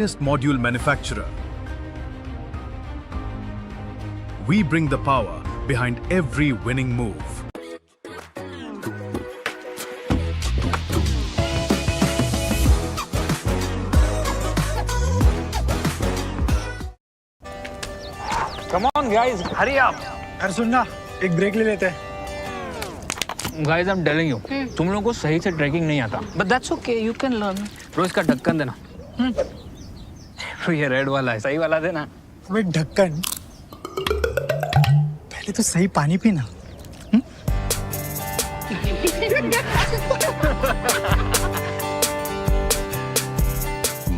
module manufacturer. We bring the power behind every winning move. Come on guys, hurry up. Arjun ना एक break ले लेते हैं. Guys, I'm telling you, तुम लोगों को सही से ट्रैकिंग नहीं आता. But that's okay, you can learn. रोज का ढक्कन देना. ये रेड वाला है, सही वाला देना. अबे ढक्कन. पहले तो सही पानी पीना.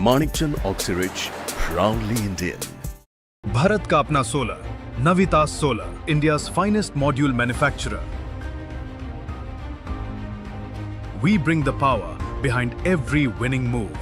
Manikchand Oxyrich, proudly Indian. Bharat का अपना solar, Navita solar, India's finest module manufacturer. We bring the power behind every winning move.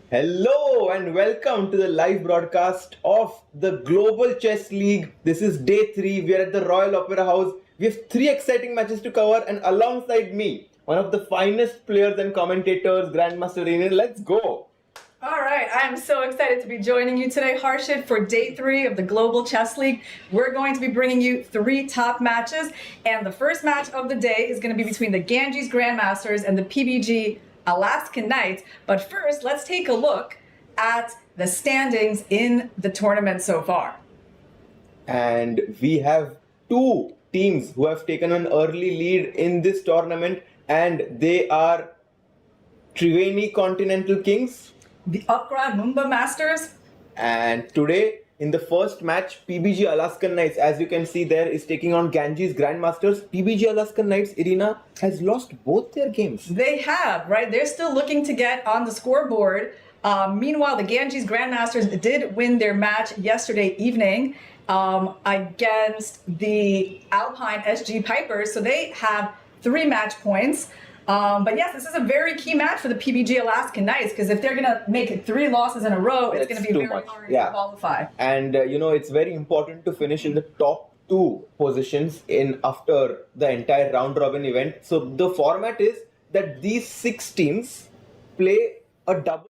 Hello and welcome to the live broadcast of the Global Chess League. This is day 3. We are at the Royal Opera House. We have 3 exciting matches to cover, and alongside me, one of the finest players and commentators, Grandmaster Arjun. Let's go. All right, I am so excited to be joining you today, Harshit, for day 3 of the Global Chess League. We're going to be bringing you 3 top matches, and the first match of the day is going to be between the Ganges Grandmasters and the PBG Alaskan Knights. But first, let's take a look at the standings in the tournament so far. And we have 2 teams who have taken an early lead in this tournament, and they are Triveni Continental Kings, The Upgrad Mumba Masters. and today in the first match, PBG Alaskan Knights, as you can see there, is taking on Ganges Grandmasters. PBG Alaskan Knights, Irina, has lost both their games. They have, right? They're still looking to get on the scoreboard. Meanwhile, the Ganges Grandmasters did win their match yesterday evening against the Alpine SG Pipers, so they have 3 match points. But yes, this is a very key match for the PBG Alaskan Knights, because if they're going to make it 3 losses in a row, it's going to be too very much. hard Yeah. to qualify. And it's very important to finish in the top 2 positions in after the entire round robin event. So the format is that these 6 teams play a double.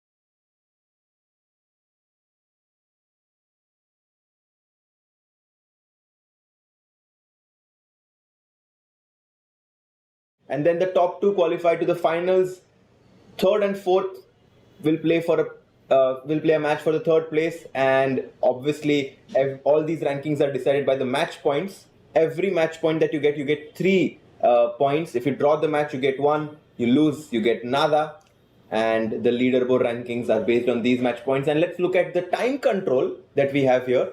And then the top 2 qualify to the finals. 3rd and 4th will play a match for the 3rd place, and obviously all these rankings are decided by the match points. Every match point that you get 3 points. If you draw the match, you get 1. You lose, you get nada. And the leaderboard rankings are based on these match points. And let's look at the time control that we have here.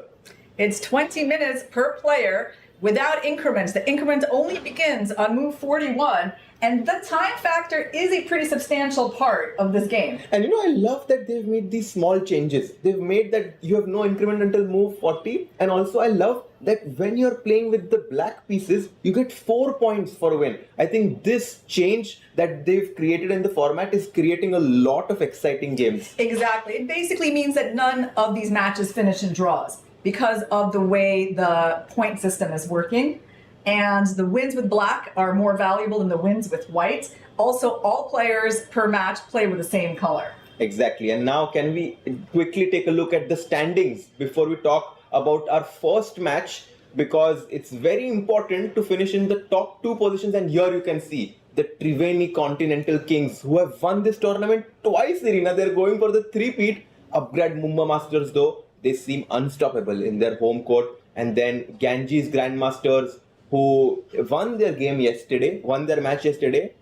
It's 20 minutes per player without increments. The increment only begins on move 41, and the time factor is a pretty substantial part of this game. And I love that they've made these small changes. They've made that you have no increment until move 40. And also I love that when you're playing with the black pieces, you get 4 points for a win. I think this change that they've created in the format is creating a lot of exciting games. Exactly. It basically means that none of these matches finish in draws because of the way the point system is working. And the wins with black are more valuable than the wins with white. Also, all players per match play with the same color. Exactly. And now can we quickly take a look at the standings before we talk about our first match, because it's very important to finish in the top 2 positions. And here you can see the Triveni Continental Kings, who have won this tournament twice, Irina. They're going for the 3-peat. Upgrad Mumba Masters, though, they seem unstoppable in their home court. And then Ganges Grandmasters, who won their match yesterday.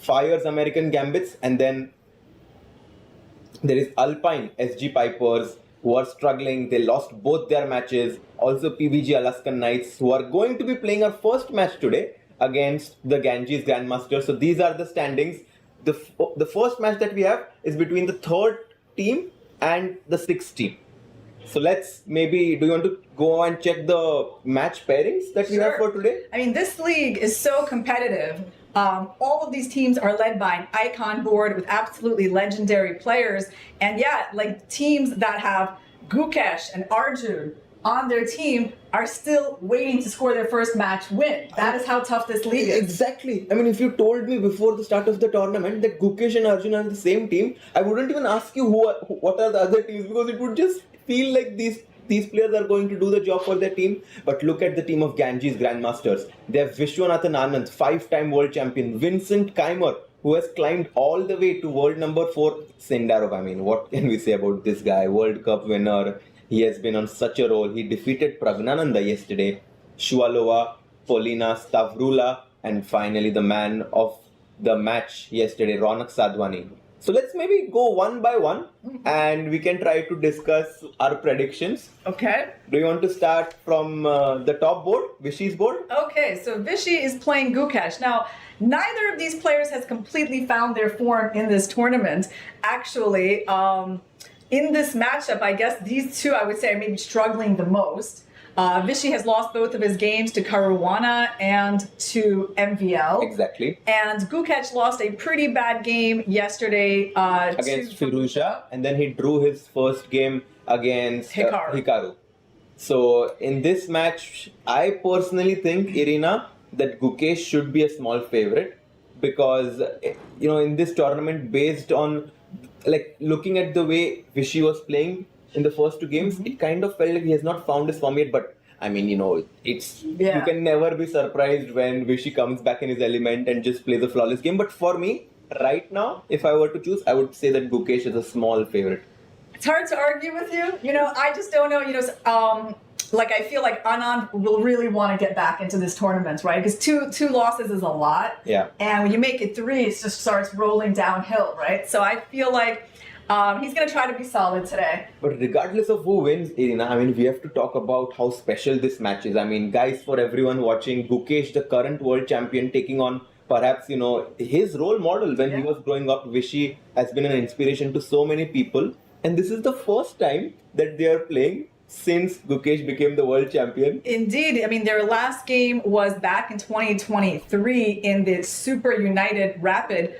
Fyers American Gambits, and then there is Alpine SG Pipers, who are struggling. They lost both their matches. Also PBG Alaskan Knights, who are going to be playing our first match today against the Ganges Grandmasters. So these are the standings. The first match that we have is between the 3rd team and the 6th team. So do you want to go and check the match pairings that we have for today? I mean, this league is so competitive. All of these teams are led by an icon board with absolutely legendary players. And yeah, like teams that have Gukesh and Arjun, on their team are still waiting to score their first match win. That is how tough this league is. Exactly. I mean, if you told me before the start of the tournament that Gukesh and Arjun are the same team, I wouldn't even ask you what are the other teams, because it would just feel like these players are going to do the job for their team. But look at the team of Ganges Grandmasters. They have Vishwanathan Anand, 5-time world champion, Vincent Keimer, who has climbed all the way to world number 4, Sindarov. I mean, what can we say about this guy? World Cup winner. He has been on such a roll. He defeated Pragnananda yesterday, Shuvalova, Polina Stavrula, and finally the man of the match yesterday, Ronak Sadhwani. So let's maybe go one by one and we can try to discuss our predictions. Okay. Do you want to start from the top board, Vishy's board? Okay, so Vishy is playing Gukesh. Now, neither of these players has completely found their form in this tournament. Actually, in this matchup, I guess these two, I would say, are maybe struggling the most. Vishy has lost both of his games to Caruana and to MVL. Exactly. And Gukesh lost a pretty bad game yesterday Against Firuzha, and then he drew his first game against Hikaru. So in this match, I personally think, Irina, that Gukesh should be a small favorite, because in this tournament, based on looking at the way Vishy was playing in the first two games, it kind of felt like he has not found his form yet. But I mean, you can never be surprised when Vishy comes back in his element and just plays a flawless game. But for me, right now, if I were to choose, I would say that Gukesh is a small favorite. It's hard to argue with you. I just don't know. I feel like Anand will really want to get back into this tournament, right? Because two losses is a lot. Yeah. And when you make it 3, it just starts rolling downhill, right? So I feel like he's going to try to be solid today. But regardless of who wins, Irina, I mean, we have to talk about how special this match is. I mean, guys, for everyone watching, Gukesh, the current world champion, taking on perhaps, his role model when he was growing up. Vishy has been an inspiration to so many people. And this is the first time that they are playing since Gukesh became the world champion. Indeed. I mean, their last game was back in 2023 in the Super United Rapid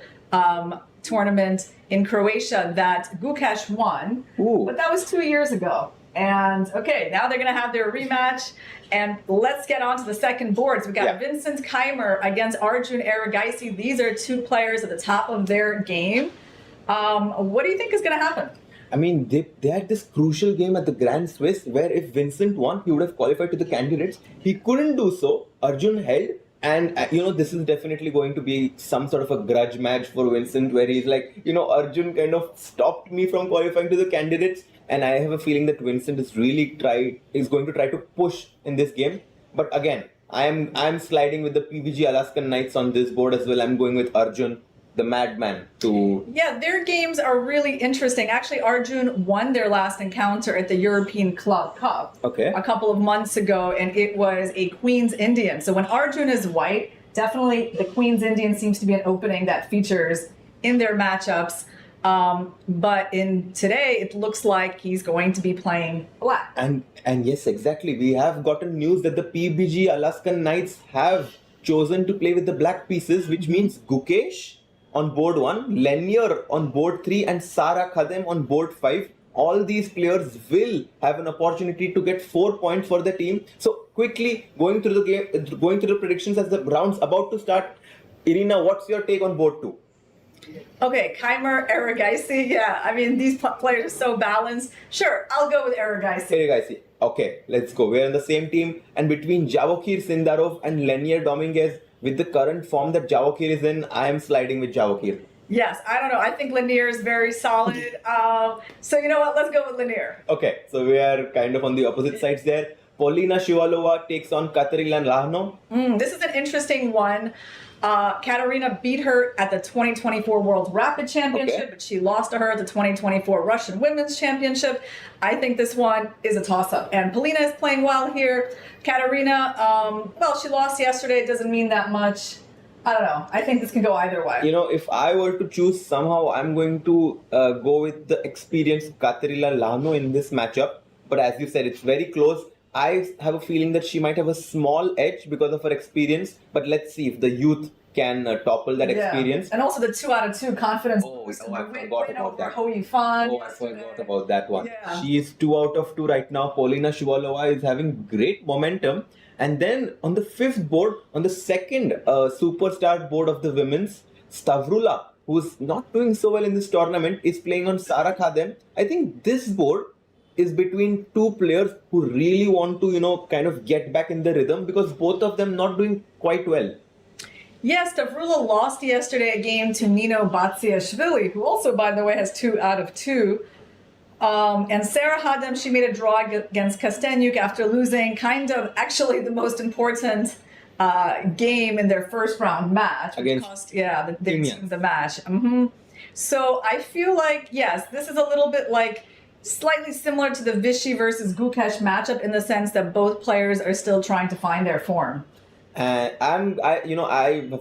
tournament in Croatia that Gukesh won. Ooh. But that was 2 years ago. And okay, now they're going to have their rematch. And let's get on to the second board. So we got Vincent Keimer against Arjun Erigaisi. These are two players at the top of their game. What do you think is going to happen? I mean, they had this crucial game at the Grand Swiss where if Vincent won, he would have qualified to the candidates. He couldn't do so. Arjun held. And, this is definitely going to be some sort of a grudge match for Vincent, where he's like, Arjun kind of stopped me from qualifying to the candidates. And I have a feeling that Vincent is going to try to push in this game. But again, I'm sliding with the PBG Alaskan Knights on this board as well. I'm going with Arjun, the madman, to... Yeah, their games are really interesting. Actually, Arjun won their last encounter at the European Club Cup a couple of months ago, and it was a Queen's Indian. So when Arjun is white, definitely the Queen's Indian seems to be an opening that features in their matchups. But in today, it looks like he's going to be playing black. And yes, exactly. We have gotten news that the PBG Alaskan Knights have chosen to play with the black pieces, which means Gukesh on board 1, Lanier on board 3, and Sara Khadem on board 5. All these players will have an opportunity to get 4 points for the team. So quickly going through the predictions as the round's about to start. Irina, what's your take on board 2? Okay, Keimer, Erigaisi. Yeah, I mean, these players are so balanced. Sure, I'll go with Erigaisi. Okay, let's go. We're on the same team. And between Javokir Sindarov and Lanier Dominguez, with the current form that Javokir is in, I am sliding with Javokir. Yes, I don't know. I think Lanier is very solid. So you know what? Let's go with Lanier. Okay, so we are kind of on the opposite sides there. Polina Shuvalova takes on Katerina Lahno. This is an interesting one. Katerina beat her at the 2024 World Rapid Championship, but she lost to her at the 2024 Russian Women's Championship. I think this one is a toss-up. And Polina is playing well here. Katerina, she lost yesterday. It doesn't mean that much. I don't know. I think this can go either way. If I were to choose somehow, I'm going to go with the experienced Katerina Lahno in this matchup. But as you said, it's very close. I have a feeling that she might have a small edge because of her experience. But let's see if the youth can topple that experience. And also the 2 out of 2 confidence. Oh, boost oh, and I the forgot win about over that. Hoi Fan. Oh, I forgot about that one. Yeah. She is 2 out of 2 right now. Polina Shuvalova is having great momentum. And then on the 5th board, on the 2nd superstar board of the women's, Stavrula, who's not doing so well in this tournament, is playing on Sara Khadem. I think this board is between 2 players who really want to, kind of get back in the rhythm, because both of them not doing quite well. Yes, Stavrula lost yesterday a game to Nino Batsiashvili, who also, by the way, has 2 out of 2. And Sarah Hadem, she made a draw against Kastenyuk after losing kind of actually the most important game in their first round match. Against cost, their team the match. So I feel like, yes, this is a little bit like slightly similar to the Vishy versus Gukesh matchup in the sense that both players are still trying to find their form. I have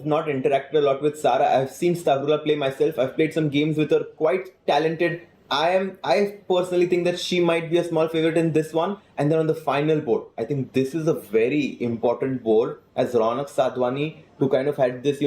not interacted a lot with Sara. I've seen Stavrula play myself. I've played some games with her. Quite talented. I personally think that she might be a small favorite in this one. And then on the final board, I think this is a very important board, as Ronak Sadhwani, who kind of had this,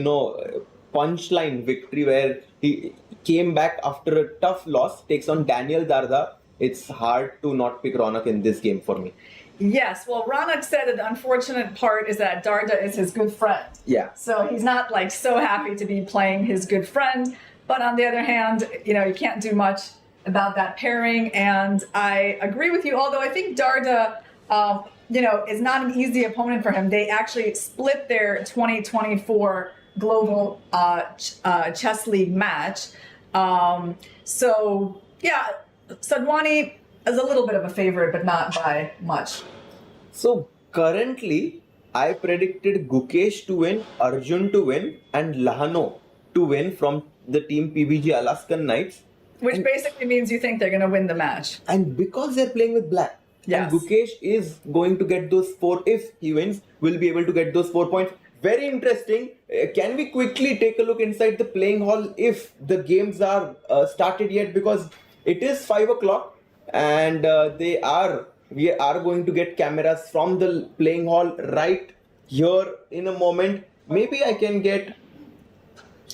punchline victory where he came back after a tough loss, takes on Daniel Darda. It's hard to not pick Ronak in this game for me. Yes, well, Ronak said that the unfortunate part is that Darda is his good friend. Yeah. So he's not like so happy to be playing his good friend. But on the other hand, you can't do much about that pairing. And I agree with you, although I think Darda, is not an easy opponent for him. They actually split their 2024 Global Chess League match. Sadhwani is a little bit of a favorite, but not by much. So currently, I predicted Gukesh to win, Arjun to win, and Lahano to win from the team PBG Alaskan Knights. Which basically means you think they're going to win the match. And because they're playing with black, yes. and Gukesh is going to get those 4, if he wins, will be able to get those 4 points. Very interesting. Can we quickly take a look inside the playing hall if the games are started yet? Because it is 5 o'clock and we are going to get cameras from the playing hall right here in a moment. Maybe we can get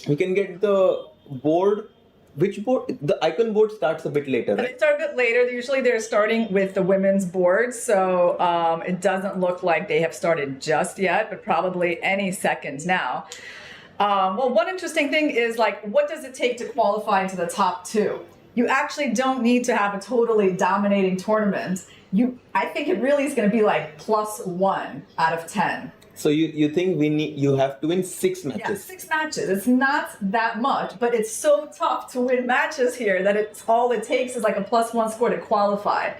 the board. Which board? The icon board starts a bit later, right? They start a bit later. Usually they're starting with the women's board, so it doesn't look like they have started just yet, but probably any second now. Well, one interesting thing is, like, what does it take to qualify into the top 2? You actually don't need to have a totally dominating tournament. I think it really is going to be like +1 out of 10. So you think you have to win 6 matches? Yeah, 6 matches. It's not that much, but it's so tough to win matches here that all it takes is like a +1 score to qualify.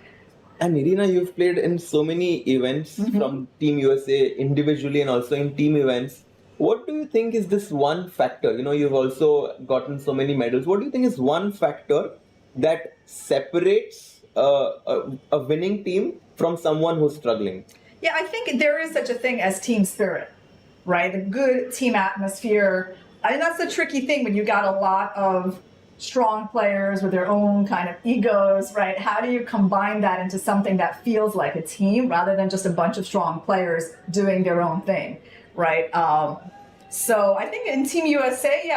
And Irina, you've played in so many events from Team USA individually and also in team events. What do you think is this one factor? You've also gotten so many medals. What do you think is one factor that separates a winning team from someone who's struggling? Yeah, I think there is such a thing as team spirit, right? A good team atmosphere. I think that's the tricky thing when you got a lot of strong players with their own kind of egos, right? How do you combine that into something that feels like a team rather than just a bunch of strong players doing their own thing, right? So I think in Team USA,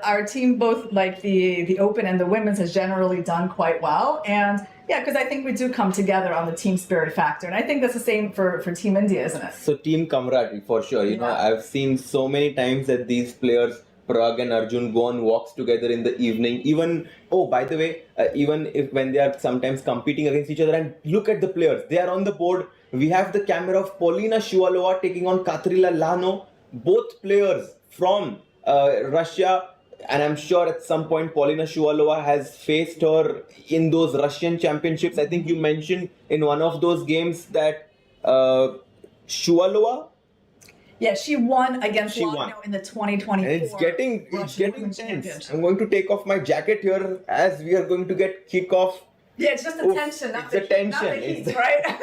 our team, both like the Open and the Women's, has generally done quite well. And yeah, because I think we do come together on the team spirit factor. And I think that's the same for Team India, isn't it? So team camaraderie, for sure. I've seen so many times that these players, Parag and Arjun, go on walks together in the evening. Even if when they are sometimes competing against each other, and look at the players, they are on the board. We have the camera of Polina Shuvalova taking on Katrina Lano. Both players from Russia, and I'm sure at some point Polina Shuvalova has faced her in those Russian championships. I think you mentioned in one of those games that Shuvalova. Yeah, she won against Lano in the 2024. And it's getting tense. I'm going to take off my jacket here as we are going to get kickoff. Yeah, it's just the tension, not the heat, right?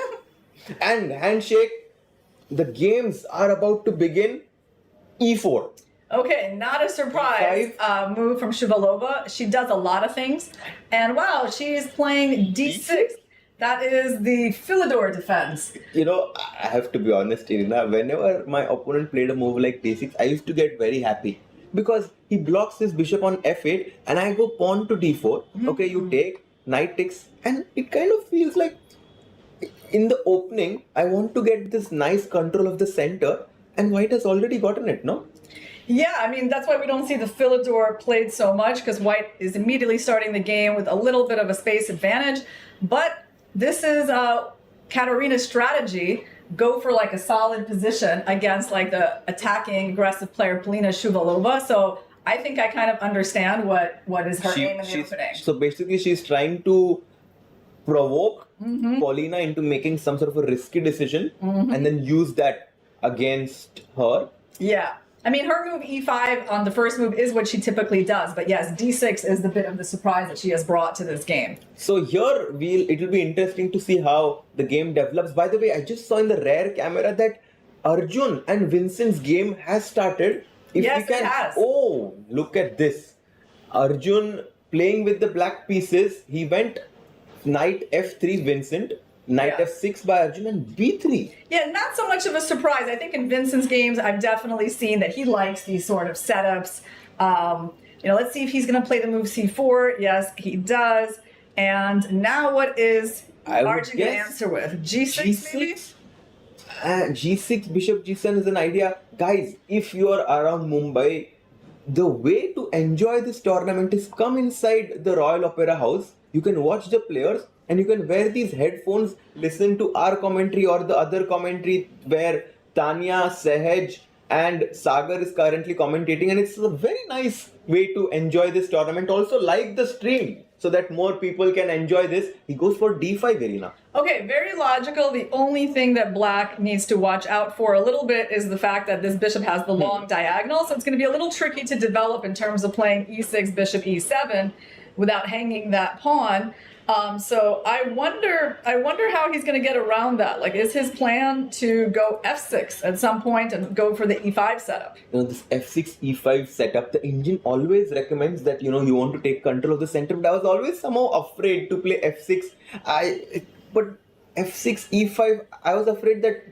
And handshake. The games are about to begin. E4. Okay, not a surprise move from Shuvalova. She does a lot of things. And wow, she is playing D6. That is the Philidor defense. You know, I have to be honest, Irina. Whenever my opponent played a move like d6, I used to get very happy because he blocks his bishop on f8 and I go pawn to d4. Okay, you take, knight takes, and it kind of feels like in the opening, I want to get this nice control of the center, and white has already gotten it, no? Yeah, I mean, that's why we don't see the Philidor played so much, because white is immediately starting the game with a little bit of a space advantage. But this is Caruana's strategy. Go for like a solid position against like the attacking aggressive player Polina Shuvalova. So I think I kind of understand what is her aim in the opening. So basically she's trying to provoke Polina into making some sort of a risky decision and then use that against her. Yeah. I mean, her move e5 on the first move is what she typically does. But yes, d6 is the bit of the surprise that she has brought to this game. So here, it will be interesting to see how the game develops. By the way, I just saw in the rare camera that Arjun and Vincent's game has started. Yes, it has. Oh, look at this. Arjun playing with the black pieces. He went knight f3 Vincent. Knight f6 by Arjun and b3. Yeah, not so much of a surprise. I think in Vincent's games, I've definitely seen that he likes these sort of setups. Let's see if he's going to play the move c4. Yes, he does. And now what is Arjun going to answer with? G6 maybe? G6, bishop g7 is an idea. Guys, if you are around Mumbai, the way to enjoy this tournament is come inside the Royal Opera House. You can watch the players and you can wear these headphones, listen to our commentary or the other commentary where Tanya, Sehaj and Sagar is currently commentating, and it's a very nice way to enjoy this tournament. Also like the stream so that more people can enjoy this. He goes for d5, Irina. Okay, very logical. The only thing that black needs to watch out for a little bit is the fact that this bishop has the long diagonal, so it's going to be a little tricky to develop in terms of playing e6, bishop e7 without hanging that pawn. So I wonder how he's going to get around that. Like, is his plan to go f6 at some point and go for the e5 setup? This f6 e5 setup, the engine always recommends that you want to take control of the center, but I was always somehow afraid to play f6. But f6 e5, I was afraid that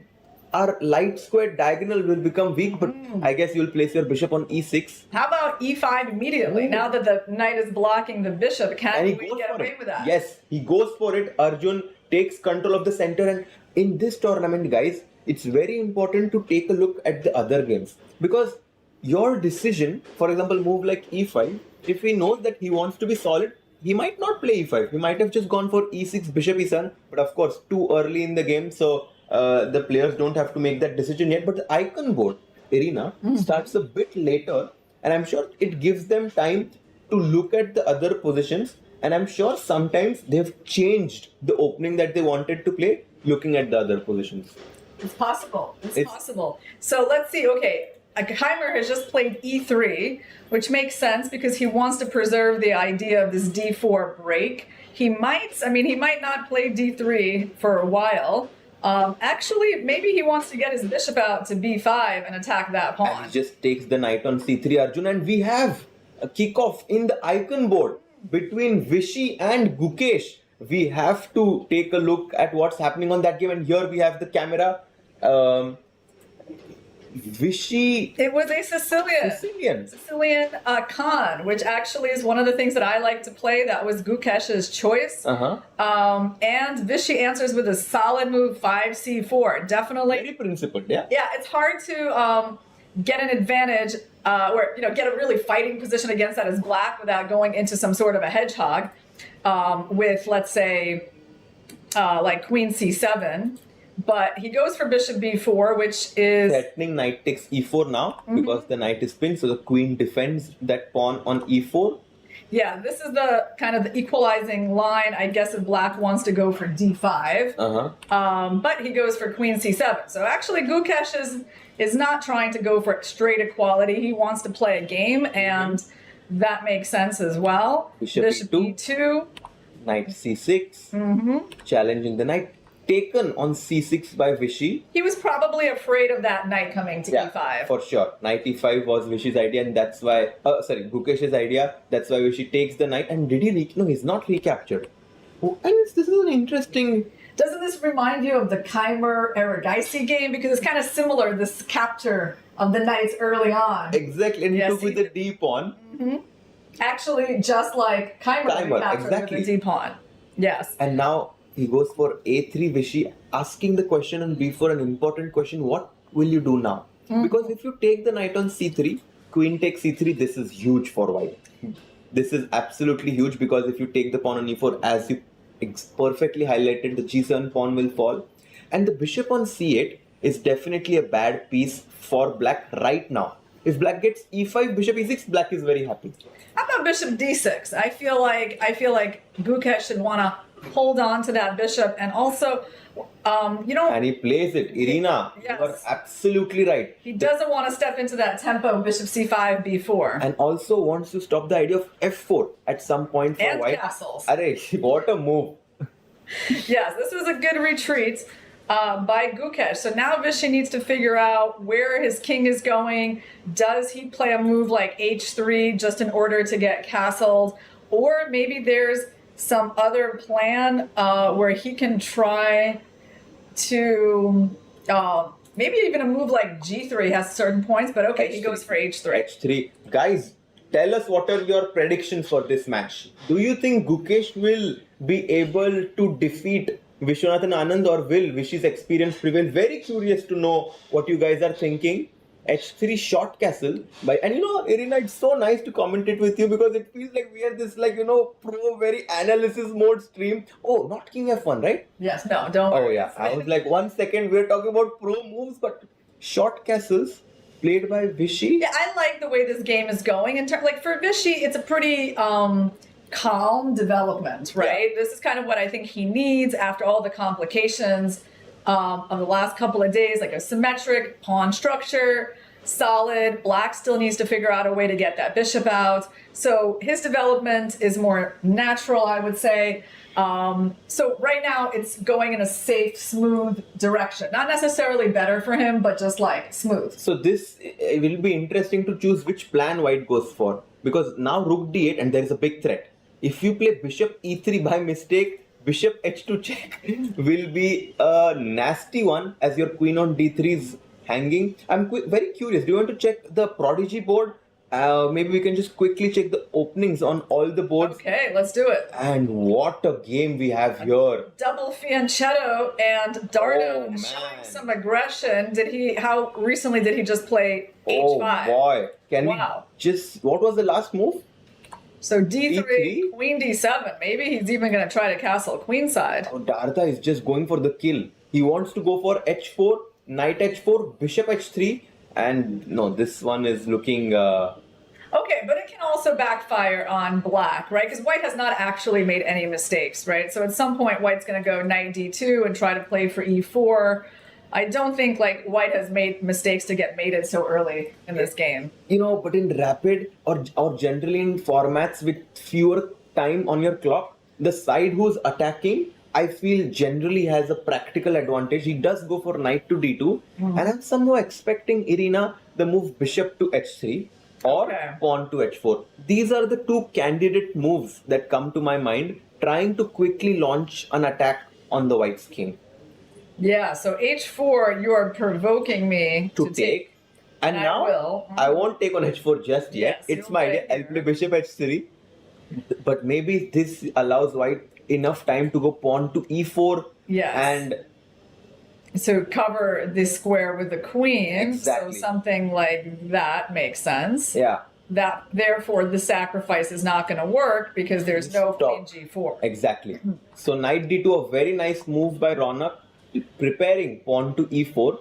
our light square diagonal will become weak, but I guess you'll place your bishop on e6. How about e5 immediately? Now that the knight is blocking the bishop, can we get away with that? Yes, he goes for it. Arjun takes control of the center, and in this tournament, guys, it's very important to take a look at the other games, because your decision, for example, move like e5, if he knows that he wants to be solid, he might not play e5. He might have just gone for e6, bishop e7, but of course, too early in the game, so the players don't have to make that decision yet. But the icon board, Irina, starts a bit later, and I'm sure it gives them time to look at the other positions, and I'm sure sometimes they've changed the opening that they wanted to play looking at the other positions. It's possible. It's possible. So let's see. Okay, Heimer has just played e3, which makes sense because he wants to preserve the idea of this d4 break. He might not play d3 for a while. Actually, maybe he wants to get his bishop out to b5 and attack that pawn. And he just takes the knight on c3, Arjun, and we have a kickoff in the icon board between Vishy and Gukesh. We have to take a look at what's happening on that game, and here we have the camera. Vishy. It was a Sicilian Khan, which actually is one of the things that I like to play. That was Gukesh's choice. And Vishy answers with a solid move, 5c4. Definitely. Very principled, yeah. Yeah, it's hard to get an advantage get a really fighting position against that as black without going into some sort of a hedgehog with, let's say, like queen c7. But he goes for bishop b4, which is threatening knight takes e4 now because the knight is pinned, so the queen defends that pawn on e4. Yeah, this is the kind of the equalizing line, I guess, if black wants to go for d5. But he goes for queen c7. So actually, Gukesh is not trying to go for straight equality. He wants to play a game, and that makes sense as well. Bishop e2. Knight c6. Challenging the knight. Taken on c6 by Vishy. He was probably afraid of that knight coming to e5. For sure. Knight e5 was Vishy's idea, and that's why, Gukesh's idea. That's why Vishy takes the knight. And did he no, he's not recaptured. Oh, and this is an interesting. Doesn't this remind you of the Keimer Eredice game? Because it's kind of similar, this capture of the knights early on. Exactly, and he Yes, took with he the D pawn. Actually, just like Keimer captured exactly. with the D pawn. Yes. And now he goes for A3 Vishy, asking the question on B4, an important question, what will you do now? Because if you take the knight on C3, queen takes C3, this is huge for white. This is absolutely huge because if you take the pawn on E4, as you perfectly highlighted, the G7 pawn will fall. And the bishop on C8 is definitely a bad piece for black right now. If black gets E5, bishop E6, black is very happy. How about bishop D6? I feel like Gukesh should want to hold on to that bishop, and also, And he plays it. Irina, Yes. you are absolutely right. he doesn't want to step into that tempo bishop C5, B4. And also wants to stop the idea of F4 at some point for And white. castles. Arey, what a move. Yes, this was a good retreat by Gukesh. So now Vishy needs to figure out where his king is going. Does he play a move like H3 just in order to get castled? Or maybe there's some other plan where he can try to maybe even a move like G3 has certain points, but okay, he goes for H3. H3. Guys, tell us what are your predictions for this match. Do you think Gukesh will be able to defeat Vishwanathan Anand, or will Vishy's experience prevail? Very curious to know what you guys are thinking. H3 short castle by, and Irina, it's so nice to commentate with you because it feels like we are this pro very analysis mode stream. Oh, not King F1, right? Yes, no, don't Oh worry. yeah, I was like 1 second we're talking about pro moves, but short castles played by Vishy. Yeah, I like the way this game is going. Like for Vishy, it's a pretty calm development, right? This is kind of what I think he needs after all the complications of the last couple of days, like a symmetric pawn structure, solid. Black still needs to figure out a way to get that bishop out. So his development is more natural, I would say. So right now it's going in a safe, smooth direction. Not necessarily better for him, but just like smooth. So this will be interesting to choose which plan white goes for, because now rook d8 and there is a big threat. If you play bishop e3 by mistake, bishop h2 check will be a nasty one as your queen on d3 is hanging. I'm very curious. Do you want to check the Prodigy board? Maybe we can just quickly check the openings on all the boards. Okay, let's do it. And what a game we have here. Double fianchetto and Dardo Oh, showing man. some aggression. How recently did he just play Oh H5? boy. Can Wow. we just, what was the last move? So D3, D3? Queen D7. Maybe he's even going to try to castle queenside. Oh, Darda is just going for the kill. He wants to go for h4, knight h4, bishop h3, and no, this one is looking... Okay, but it can also backfire on black, right? Because white has not actually made any mistakes, right? So at some point, white's going to go knight d2 and try to play for e4. I don't think white has made mistakes to get mated so early in this game. but in rapid or generally in formats with fewer time on your clock, the side who's attacking, I feel generally has a practical advantage. He does go for knight to d2, and I'm somehow expecting Irina the move bishop to h3 or Okay. pawn to h4. These are the two candidate moves that come to my mind, trying to quickly launch an attack on the white's king. Yeah, so h4, you are provoking me To take. And I now, will. I won't take on h4 just yet. Yes, It's you'll my play idea. I'll here. play bishop h3. But maybe this allows white enough time to go pawn to e4. Yes. And So cover this square with the queen. Exactly. So something like that makes sense. yeah, That therefore the sacrifice is not going to work because there's no Stop. queen g4. exactly. So knight d2, a very nice move by Ronak, preparing pawn to e4.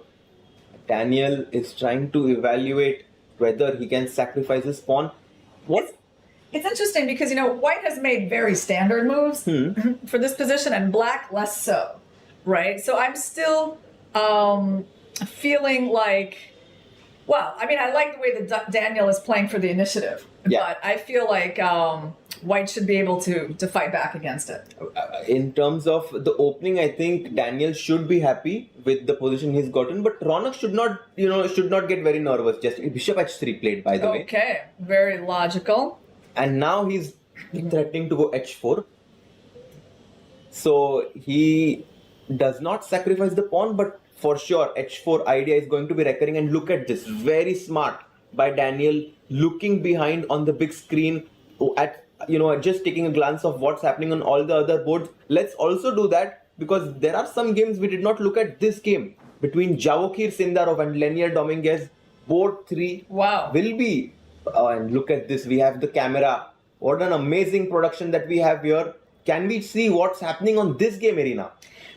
Daniel is trying to evaluate whether he can sacrifice his pawn. What? It's interesting because white has made very standard moves for this position and black less so, right? So I'm still feeling like, I like the way that Daniel is playing for the initiative, Yeah. but I feel like white should be able to fight back against it. In terms of the opening, I think Daniel should be happy with the position he's gotten, but Ronak should not get very nervous. Just bishop h3 played, by the way. Okay, very logical. And now he's threatening to go h4. So he does not sacrifice the pawn, but for sure h4 idea is going to be recurring. And look at this, very smart by Daniel, looking behind on the big screen at just taking a glance of what's happening on all the other boards. Let's also do that because there are some games we did not look at. This game between Javokhir Sindarov and Lenier Dominguez, board 3 Wow. will be and look at this, we have the camera. What an amazing production that we have here. Can we see what's happening on this game arena?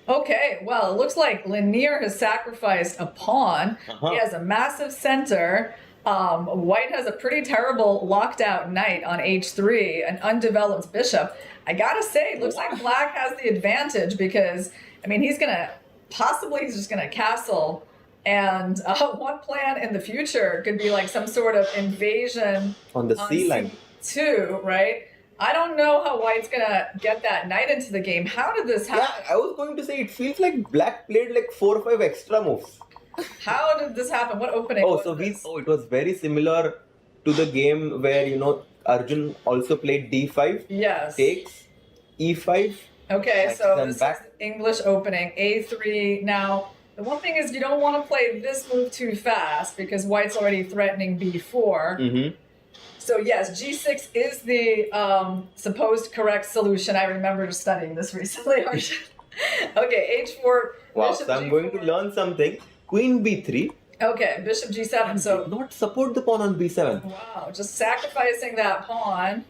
Okay, well, it looks like Lanier has sacrificed a pawn. Uh-huh. He has a massive center. White has a pretty terrible locked out knight on h3, an undeveloped bishop. I gotta say, it looks like black has the advantage because, I mean, he's just gonna castle. And one plan in the future could be like some sort of invasion On the C line. C2, right? I don't know how White's gonna get that knight into the game. How did this happen? Yeah, I was going to say it feels like black played like 4 or 5 extra moves. How did this happen? What opening? Oh, was so this? it was very similar to the game where Arjun also played d5, Yes. takes e5. Okay, Like so then this back. is English opening, a3. Now, the one thing is you don't want to play this move too fast because White's already threatening b4. Mm-hmm. So yes, g6 is the supposed correct solution. I remember studying this recently, Arjun. Okay, h4. Wow, bishop so I'm going to g4. learn something. Queen b3. Okay, bishop g7. So Not support the pawn on b7. wow, just sacrificing that pawn.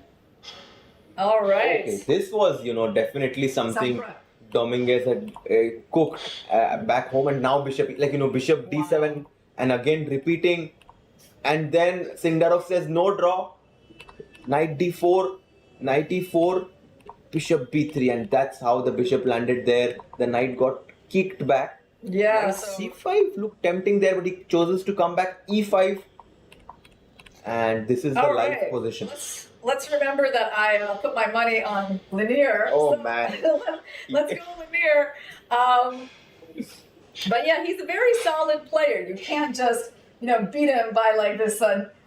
All right. Okay, this was, definitely something Some prep. Dominguez had cooked back home, and now bishop d7, and again repeating, and then Sindarov says no draw, knight d4, knight e4, bishop b3, and that's how the bishop landed there. The knight got kicked back. Yeah. Knight So c5 looked tempting there, but he chooses to come back e5, and this is the all live right. position. Let's remember that I put my money on Lanier. Oh, So man. let's go Lanier. But yeah, he's a very solid player. You can't just beat him by like this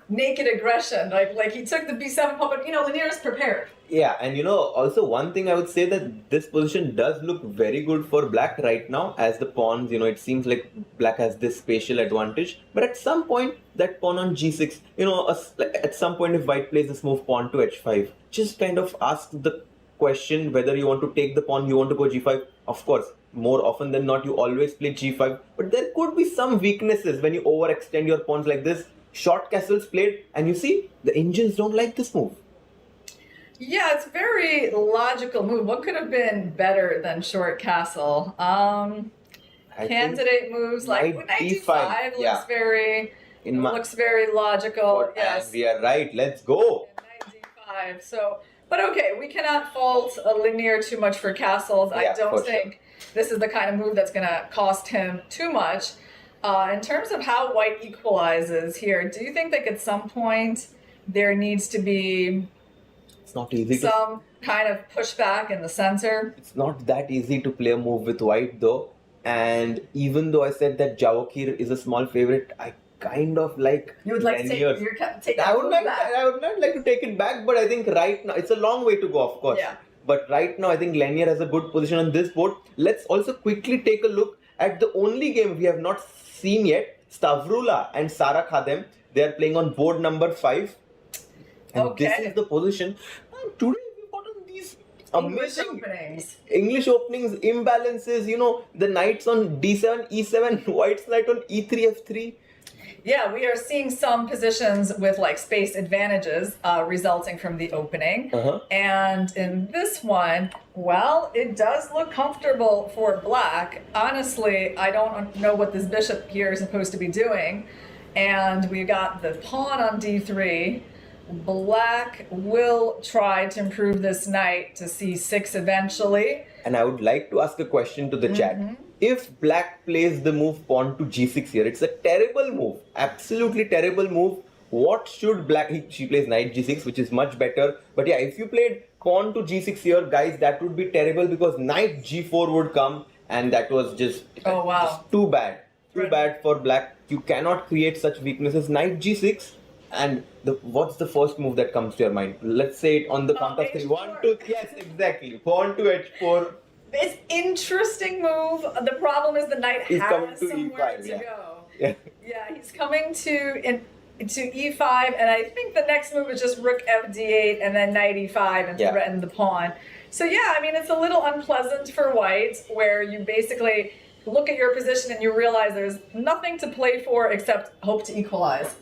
naked aggression. Like he took the b7 pawn, but Lanier is prepared. Yeah, and also one thing I would say that this position does look very good for black right now, as the pawns, it seems like black has this spatial advantage. But at some point, that pawn on g6, at some point if white plays this move pawn to h5, just kind of ask the question whether you want to take the pawn, you want to go g5. Of course, more often than not, you always play g5. But there could be some weaknesses when you overextend your pawns like this. Short castles played, and you see, the Indians don't like this move. Yeah, it's a very logical move. What could have been better than short castle? I think Candidate moves like knight knight d5, d5 looks yeah. very Looks logical. Yes. And we are right. Let's go. Knight d5. So, but okay, we cannot fault Lanier too much for castles. I Yeah, don't for think this is the kind of move that's going to cost him too much. In terms of how white equalizes here, do you think like at some point there needs to be It's not easy to. some kind of pushback in the center? It's not that easy to play a move with white though. And even though I said that Javokhir is a small favorite, I kind of like. You would like to Lanier's. take I that would move not. back. I would not like to take it back, but I think right now it's a long way to go, of course. Yeah. But right now, I think Lanier has a good position on this board. Let's also quickly take a look at the only game we have not seen yet. Stavrula and Sara Khadem. They are playing on board number 5. And this Okay. is the position. Today we got on these English amazing openings. English openings, imbalances, the knights on d7, e7, white's knight on e3, f3. Yeah, we are seeing some positions with like space advantages resulting from the opening. Uh-huh. And in this one, well, it does look comfortable for black. Honestly, I don't know what this bishop here is supposed to be doing. And we got the pawn on d3. Black will try to improve this knight to c6 eventually. And I would like to ask a question to the chat. If black plays the move pawn to g6 here, it's a terrible move, absolutely terrible move. What should black, she plays knight g6, which is much better. But yeah, if you played pawn to g6 here, guys, that would be terrible because knight g4 would come, and that was just, Oh, wow. just too bad. Too bad for black. You cannot create such weaknesses. Knight g6, and what's the first move that comes to your mind? Let's say it on the count of 3. H4. 1, 2, yes, exactly. Pawn to h4. It's interesting move. The problem is the knight He's coming has to somewhere E5, to yeah. go. Yeah. Yeah, he's coming to E5, and I think the next move is just rook FD8 and then knight E5 and Yeah. threaten the pawn. So yeah, I mean, it's a little unpleasant for white, where you basically look at your position and you realize there's nothing to play for except hope to equalize.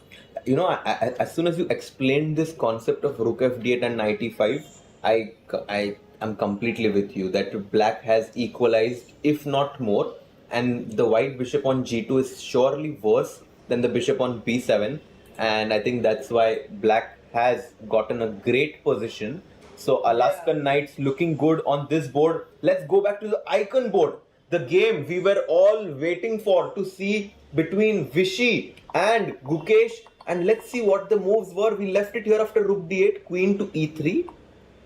You know, as soon as you explained this concept of rook f8 and knight e5, I am completely with you that black has equalized, if not more, and the white bishop on g2 is surely worse than the bishop on b7, and I think that's why black has gotten a great position. So Alaskan Knights looking good on this board. Let's go back to the icon board. The game we were all waiting for to see between Vishy and Gukesh, and let's see what the moves were. We left it here after rook d8, queen to e3,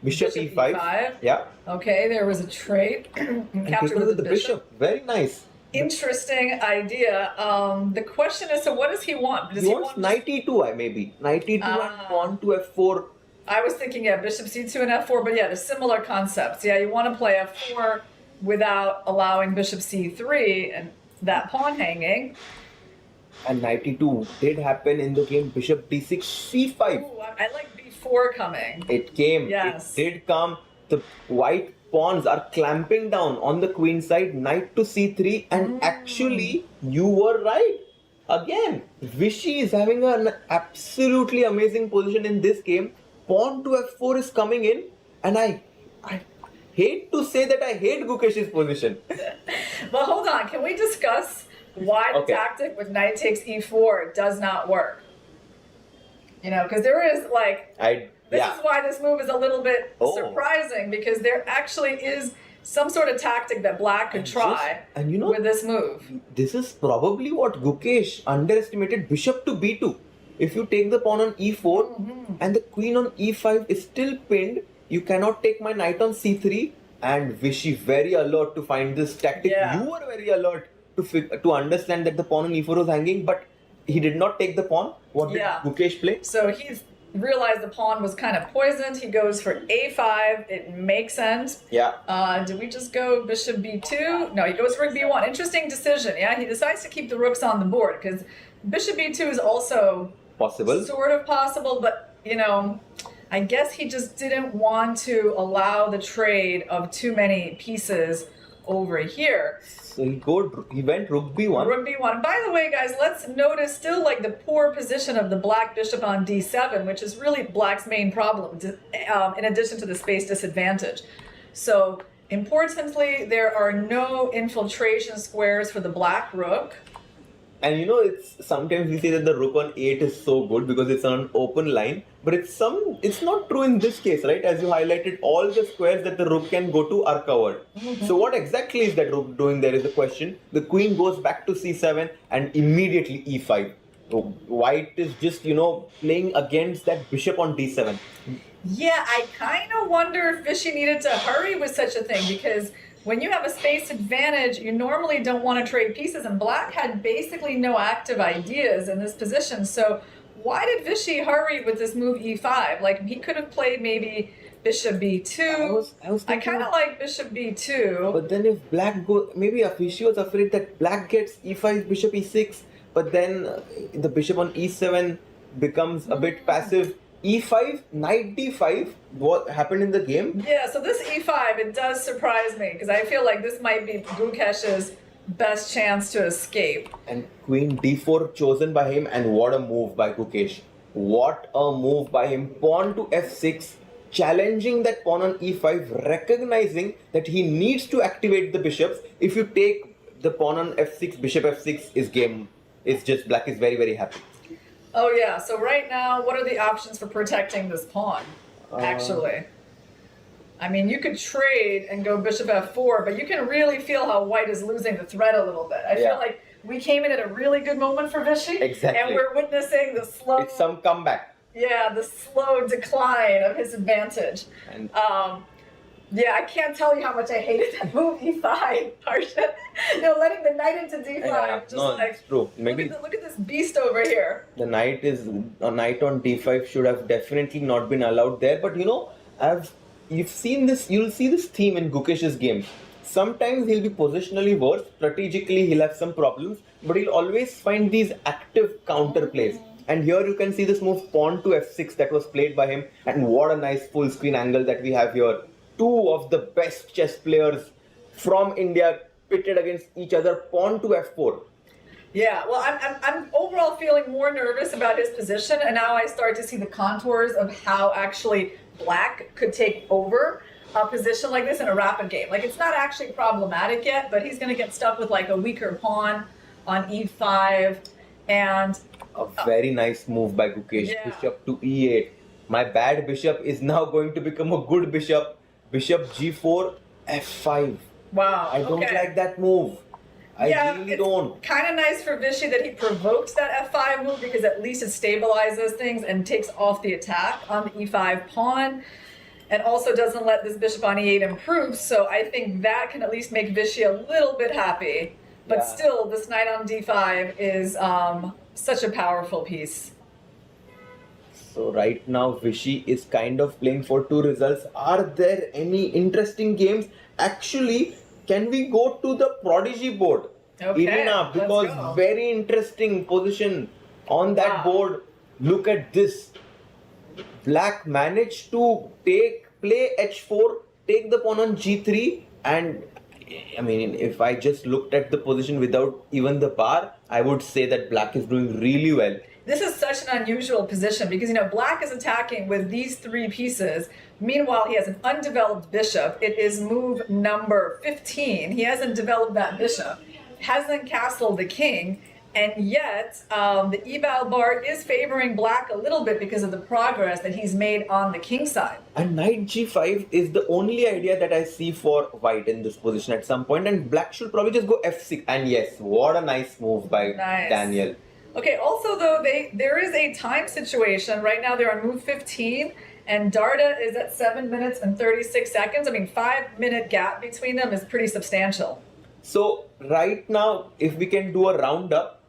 bishop e5. Yeah. Okay, there was a trade. And Captured taken with the bishop. Very nice. Interesting idea. The question is, so what does he want? Does He he wants want knight e2, maybe. Knight e2 and pawn to f4. I was thinking, yeah, bishop c2 and f4, but yeah, the similar concepts. Yeah, you want to play f4 without allowing bishop c3 and that pawn hanging. And knight e2 did happen in the game. Bishop d6, c5. Ooh, I like b4 coming. It came. Yes. It did come. The white pawns are clamping down on the queen side. Knight to c3. And actually, you were right. Again, Vishy is having an absolutely amazing position in this game. Pawn to f4 is coming in. And I hate to say that I hate Gukesh's position. But hold on, can we discuss why the tactic with knight takes e4 does not work? You know, because there is like, this is why this move is a little bit surprising, because there actually is some sort of tactic that black could try with this move. This is probably what Gukesh underestimated. Bishop to b2. If you take the pawn on e4 and the queen on e5 is still pinned, you cannot take my knight on c3. And Vishy very alert to find this tactic. Yeah. You were very alert to understand that the pawn on e4 was hanging, but he did not take the pawn. What did Gukesh play? So he's realized the pawn was kind of poisoned. He goes for a5. It makes sense. Yeah. Did we just go bishop b2? No, he goes rook b1. Interesting decision. Yeah, he decides to keep the rooks on the board because bishop b2 is also possible. Sort of possible, but you know, I guess he just didn't want to allow the trade of too many pieces over here. So he went rook b1. Rook b1. By the way, guys, let's notice still like the poor position of the black bishop on d7, which is really black's main problem, in addition to the space disadvantage. So importantly, there are no infiltration squares for the black rook. And you know, it's sometimes we say that the rook on 8 is so good because it's on an open line, but it's not true in this case, right? As you highlighted, all the squares that the rook can go to are covered. So what exactly is that rook doing there is the question. The queen goes back to c7 and immediately e5. So white is just, you know, playing against that bishop on d7. Yeah, I kind of wonder if Vishy needed to hurry with such a thing, because when you have a space advantage, you normally don't want to trade pieces, and black had basically no active ideas in this position. So why did Vishy hurry with this move e5? Like, he could have played maybe bishop b2. I kind of like bishop b2. But then if black maybe Vishy was afraid that black gets e5, bishop e6, but then the bishop on e7 becomes a bit passive. e5, knight d5, what happened in the game? Yeah, so this e5, it does surprise me, because I feel like this might be Gukesh's best chance to escape. And queen d4 chosen by him, and what a move by Gukesh. What a move by him. Pawn to f6, challenging that pawn on e5, recognizing that he needs to activate the bishops. If you take the pawn on f6, bishop f6 is game. It's just black is very, very happy. Oh yeah, so right now, what are the options for protecting this pawn, actually? I mean, you could trade and go bishop f4, but you can really feel how white is losing the thread a little bit. I feel like we came in at a really good moment for Vishy. Exactly. And we're witnessing the slow... It's some comeback. Yeah, the slow decline of his advantage. And yeah, I can't tell you how much I hated that move e5, Arjun. You know, letting the knight into d5. Yeah, just no, like, it's true. Maybe look at this beast over here. the knight on d5 should have definitely not been allowed there. But you know, you'll see this theme in Gukesh's game. Sometimes he'll be positionally worse, strategically he'll have some problems, but he'll always find these active counter plays. And here you can see this move pawn to f6 that was played by him, and what a nice full screen angle that we have here. Two of the best chess players from India pitted against each other, pawn to f4. Yeah, well, I'm overall feeling more nervous about his position, and now I start to see the contours of how actually Black could take over a position like this in a rapid game. Like, it's not actually problematic yet, but he's going to get stuck with like a weaker pawn on e5, and A very nice move by Gukesh. Yeah. Bishop to e8. My bad bishop is now going to become a good bishop. Bishop g4, f5. wow. I don't okay. like that move. I really don't. Kind of nice for Vishy that he provokes that f5 move, because at least it stabilizes things and takes off the attack on the e5 pawn, and also doesn't let this bishop on e8 improve. So I think that can at least make Vishy a little bit happy. But Yeah. still, this knight on d5 is such a powerful piece. So right now Vishy is kind of playing for two results. Are there any interesting games? Actually, can we go to the Prodigy board? Okay, Irina, let's because go. very interesting position on that Wow. board. Look at this. Black managed to play h4, take the pawn on g3, and I mean, if I just looked at the position without even the bar, I would say that Black is doing really well. This is such an unusual position because, you know, Black is attacking with these three pieces. Meanwhile, he has an undeveloped bishop. It is move number 15. He hasn't developed that bishop, hasn't castled the king, and yet the eval bar is favoring Black a little bit because of the progress that he's made on the king side. And knight g5 is the only idea that I see for white in this position at some point, and Black should probably just go f6. And yes, what a nice move by Nice. Daniel. Okay, also though, there is a time situation. Right now they're on move 15, and Darda is at 7 minutes and 36 seconds. I mean, 5-minute gap between them is pretty substantial. So right now, if we can do a roundup,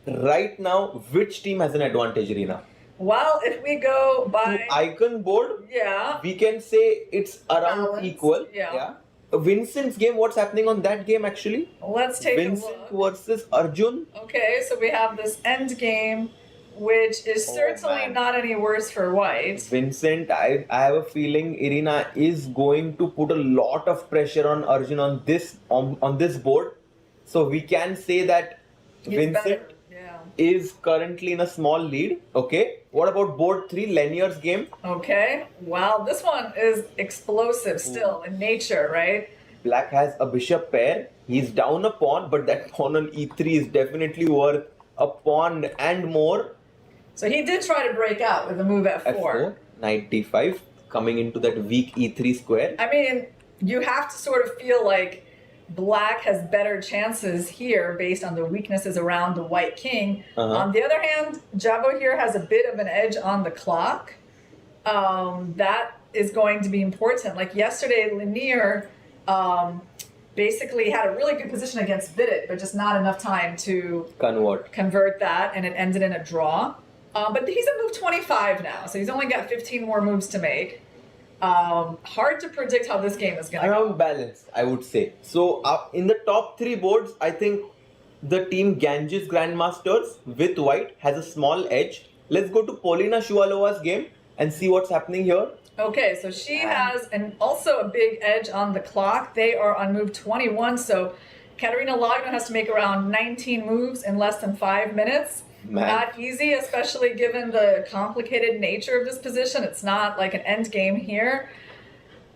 right now, which team has an advantage, Rina? Well, if we go by... To icon board, Yeah. we can say it's around Balanced, equal. yeah. Vincent's game, what's happening on that game actually? Let's take Vincent a look. versus Arjun. Okay, so we have this end game, which is certainly man. not any worse for white. Vincent, I have a feeling Irina is going to put a lot of pressure on Arjun on this board. So we can say that He's Vincent better. Yeah. is currently in a small lead. Okay. What about board 3, Lanier's game? Okay. Wow, this one is explosive still in nature, right? Black has a bishop pair. He's down a pawn, but that pawn on e3 is definitely worth a pawn and more. So he did try to break out with the move f4. f4, knight d5, coming into that weak e3 square. I mean, you have to sort of feel like Black has better chances here based on the weaknesses around the white king. On the other hand, Jabo here has a bit of an edge on the clock. That is going to be important. Like yesterday, Lanier basically had a really good position against Vidit, but just not enough time to convert that, and it ended in a draw. But he's at move 25 now, so he's only got 15 more moves to make. Hard to predict how this game is going to go. Around balance, I would say. So in the top 3 boards, I think the team Ganges Grandmasters with white has a small edge. Let's go to Polina Shualova's game and see what's happening here. Okay, so she has also a big edge on the clock. They are on move 21, so Katerina Lagna has to make around 19 moves in less than 5 minutes. Man. Not easy, especially given the complicated nature of this position. It's not like an end game here.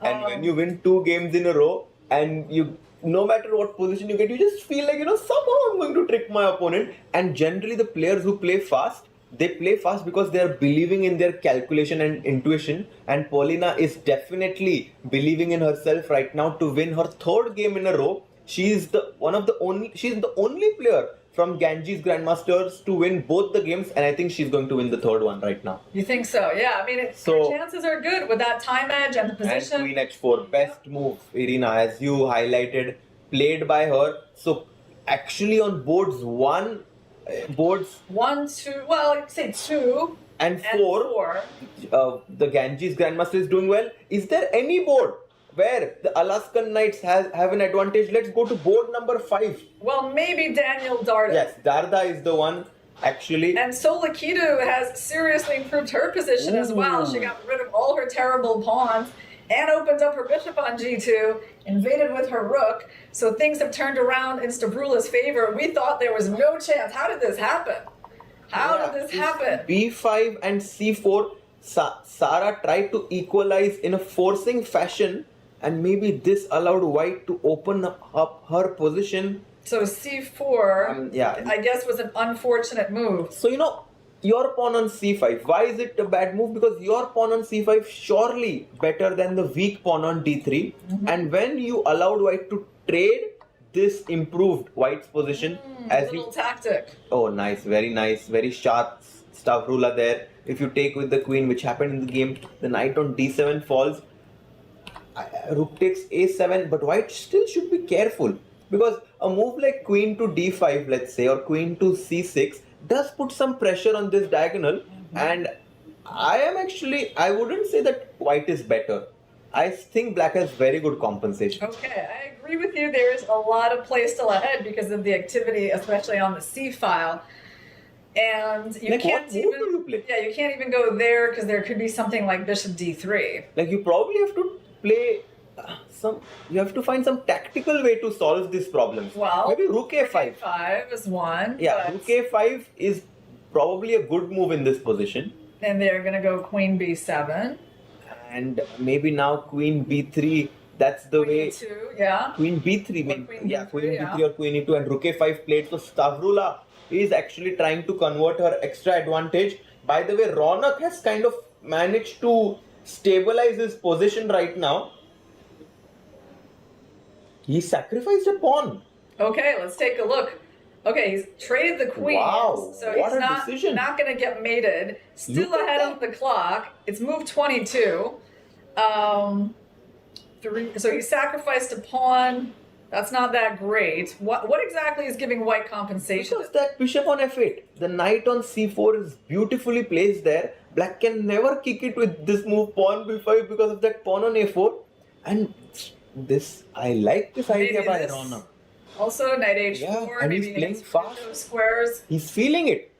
And when you win 2 games in a row, and you, no matter what position you get, you just feel like, somehow I'm going to trick my opponent. And generally the players who play fast, they play fast because they are believing in their calculation and intuition. And Paulina is definitely believing in herself right now to win her 3rd game in a row. She's the only player from Ganges Grandmasters to win both the games, and I think she's going to win the 3rd one right now. You think so? Yeah, I mean, her chances are good with that time edge and the position. And Queen h4, best move, Irina, as you highlighted, played by her. So actually on boards 1, 2, well, I'd say 2 and 4, the Ganges Grandmaster is doing well. Is there any board where the Alaskan Knights have an advantage. Let's go to board number 5. Well, maybe Daniel Darda. Yes, Darda is the one actually. And Solikidu has seriously improved her position as well. She got rid of all her terrible pawns and opened up her bishop on g2, invaded with her rook. So things have turned around in Stavrula's favor. We thought there was no chance. How did this happen? How did this happen? B5 and C4. Sara tried to equalize in a forcing fashion, and maybe this allowed White to open up her position. So c4, yeah. I guess, was an unfortunate move. So, your pawn on c5. Why is it a bad move? Because your pawn on c5 surely better than the weak pawn on d3. And when you allowed White to trade, this improved White's position. As Little tactic. Oh, nice, very sharp Stavrula there. If you take with the queen, which happened in the game, the knight on d7 falls. Rook takes a7, but White still should be careful, because a move like queen to d5, let's say, or queen to c6 does put some pressure on this diagonal. And I wouldn't say that White is better. I think Black has very good compensation. Okay, I agree with you. There's a lot of play still ahead because of the activity, especially on the c file. And you Like, can't what move even do you play? you can't even go there because there could be something like bishop d3. Like, you probably have to play you have to find some tactical way to solve these problems. Well, maybe rook a5. a5 is one. Yeah, but- rook a5 is probably a good move in this position. And they're gonna go queen b7. And maybe now queen b3. That's the way. Queen e2, yeah. Queen b3, Or queen yeah, b3, queen b3 yeah. or queen e2, and rook a5 played. So Stavrula is actually trying to convert her extra advantage. By the way, Ronak has kind of managed to stabilize his position right now. He sacrificed a pawn. Okay, let's take a look. Okay, he's traded the queens, Wow, so what he's a decision. not going to get mated. Still Look at ahead that. of the clock. It's move 22. So he sacrificed a pawn. That's not that great. What exactly is giving White compensation? Because that bishop on f8, the knight on c4 is beautifully placed there. Black can never kick it with this move pawn b5 because of that pawn on a4. And this, I like this idea Maybe by this- Ronak. Also, knight h4. Yeah, and maybe he's playing split fast. those squares. He's feeling it.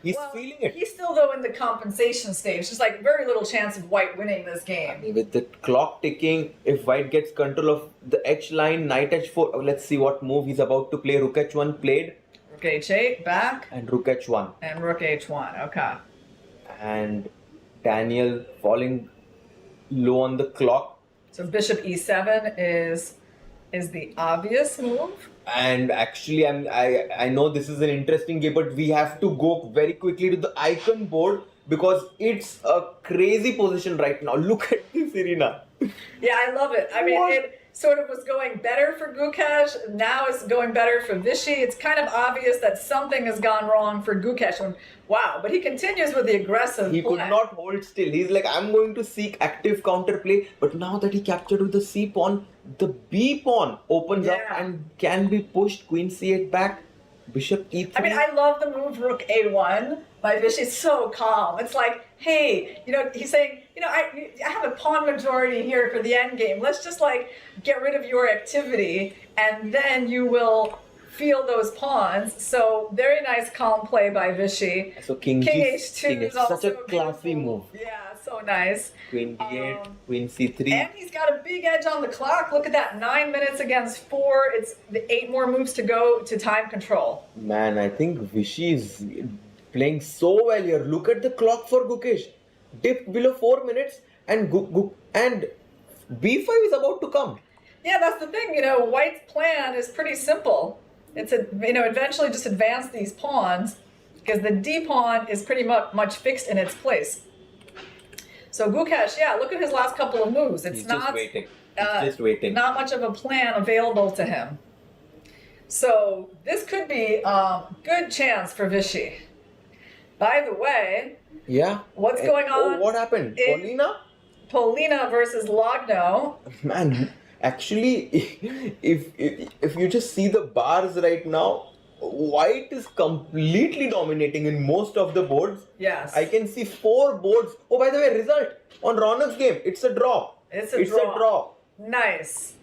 He's Well, feeling it. He's still, though, in the compensation stage. There's like very little chance of White winning this game. With the clock ticking, if White gets control of the h line, knight h4, let's see what move he's about to play. Rook h1 played, Rook h8, back, and rook h1. and rook h1. Okay. And Daniel falling low on the clock. So bishop e7 is the obvious move. And actually, I know this is an interesting game, but we have to go very quickly to the icon board because it's a crazy position right now. Look at this, Irina. Yeah, I love it. I mean, What? it sort of was going better for Gukesh. Now it's going better for Vishy. It's kind of obvious that something has gone wrong for Gukesh. And wow, but he continues with the aggressive He could play. not hold still. He's like, I'm going to seek active counterplay. But now that he captured with the C pawn, the B pawn opens up Yeah. and can be pushed. Queen C8 back, bishop E3. I mean, I love the move rook a1 by Vishy. It's so calm. It's like, hey, he's saying, I have a pawn majority here for the end game. Let's just like get rid of your activity, and then you will feel those pawns. So very nice calm play by Vishy. So King H2 King is is also such a classy beautiful. move. Yeah, so nice. Queen D8, Queen And C3. he's got a big edge on the clock. Look at that, 9 minutes against 4. It's the 8 more moves to go to time control. Man, I think Vishy is playing so well here. Look at the clock for Gukesh. Dipped below 4 minutes, and and B5 is about to come. Yeah, that's the thing. White's plan is pretty simple. It's eventually just advance these pawns because the D pawn is pretty much fixed in its place. So Gukesh, yeah, look at his last couple of moves. It's He's not just waiting. He's just waiting. Not much of a plan available to him. So this could be a good chance for Vishy. By the way, Yeah. What's going on Oh, what happened? in- Paulina? Polina versus Logno. Man, actually, if you just see the bars right now, White is completely dominating in most of the boards. Yes. I can see 4 boards. Oh, by the way, result on Ronak's game, it's a draw. It's a draw. Nice.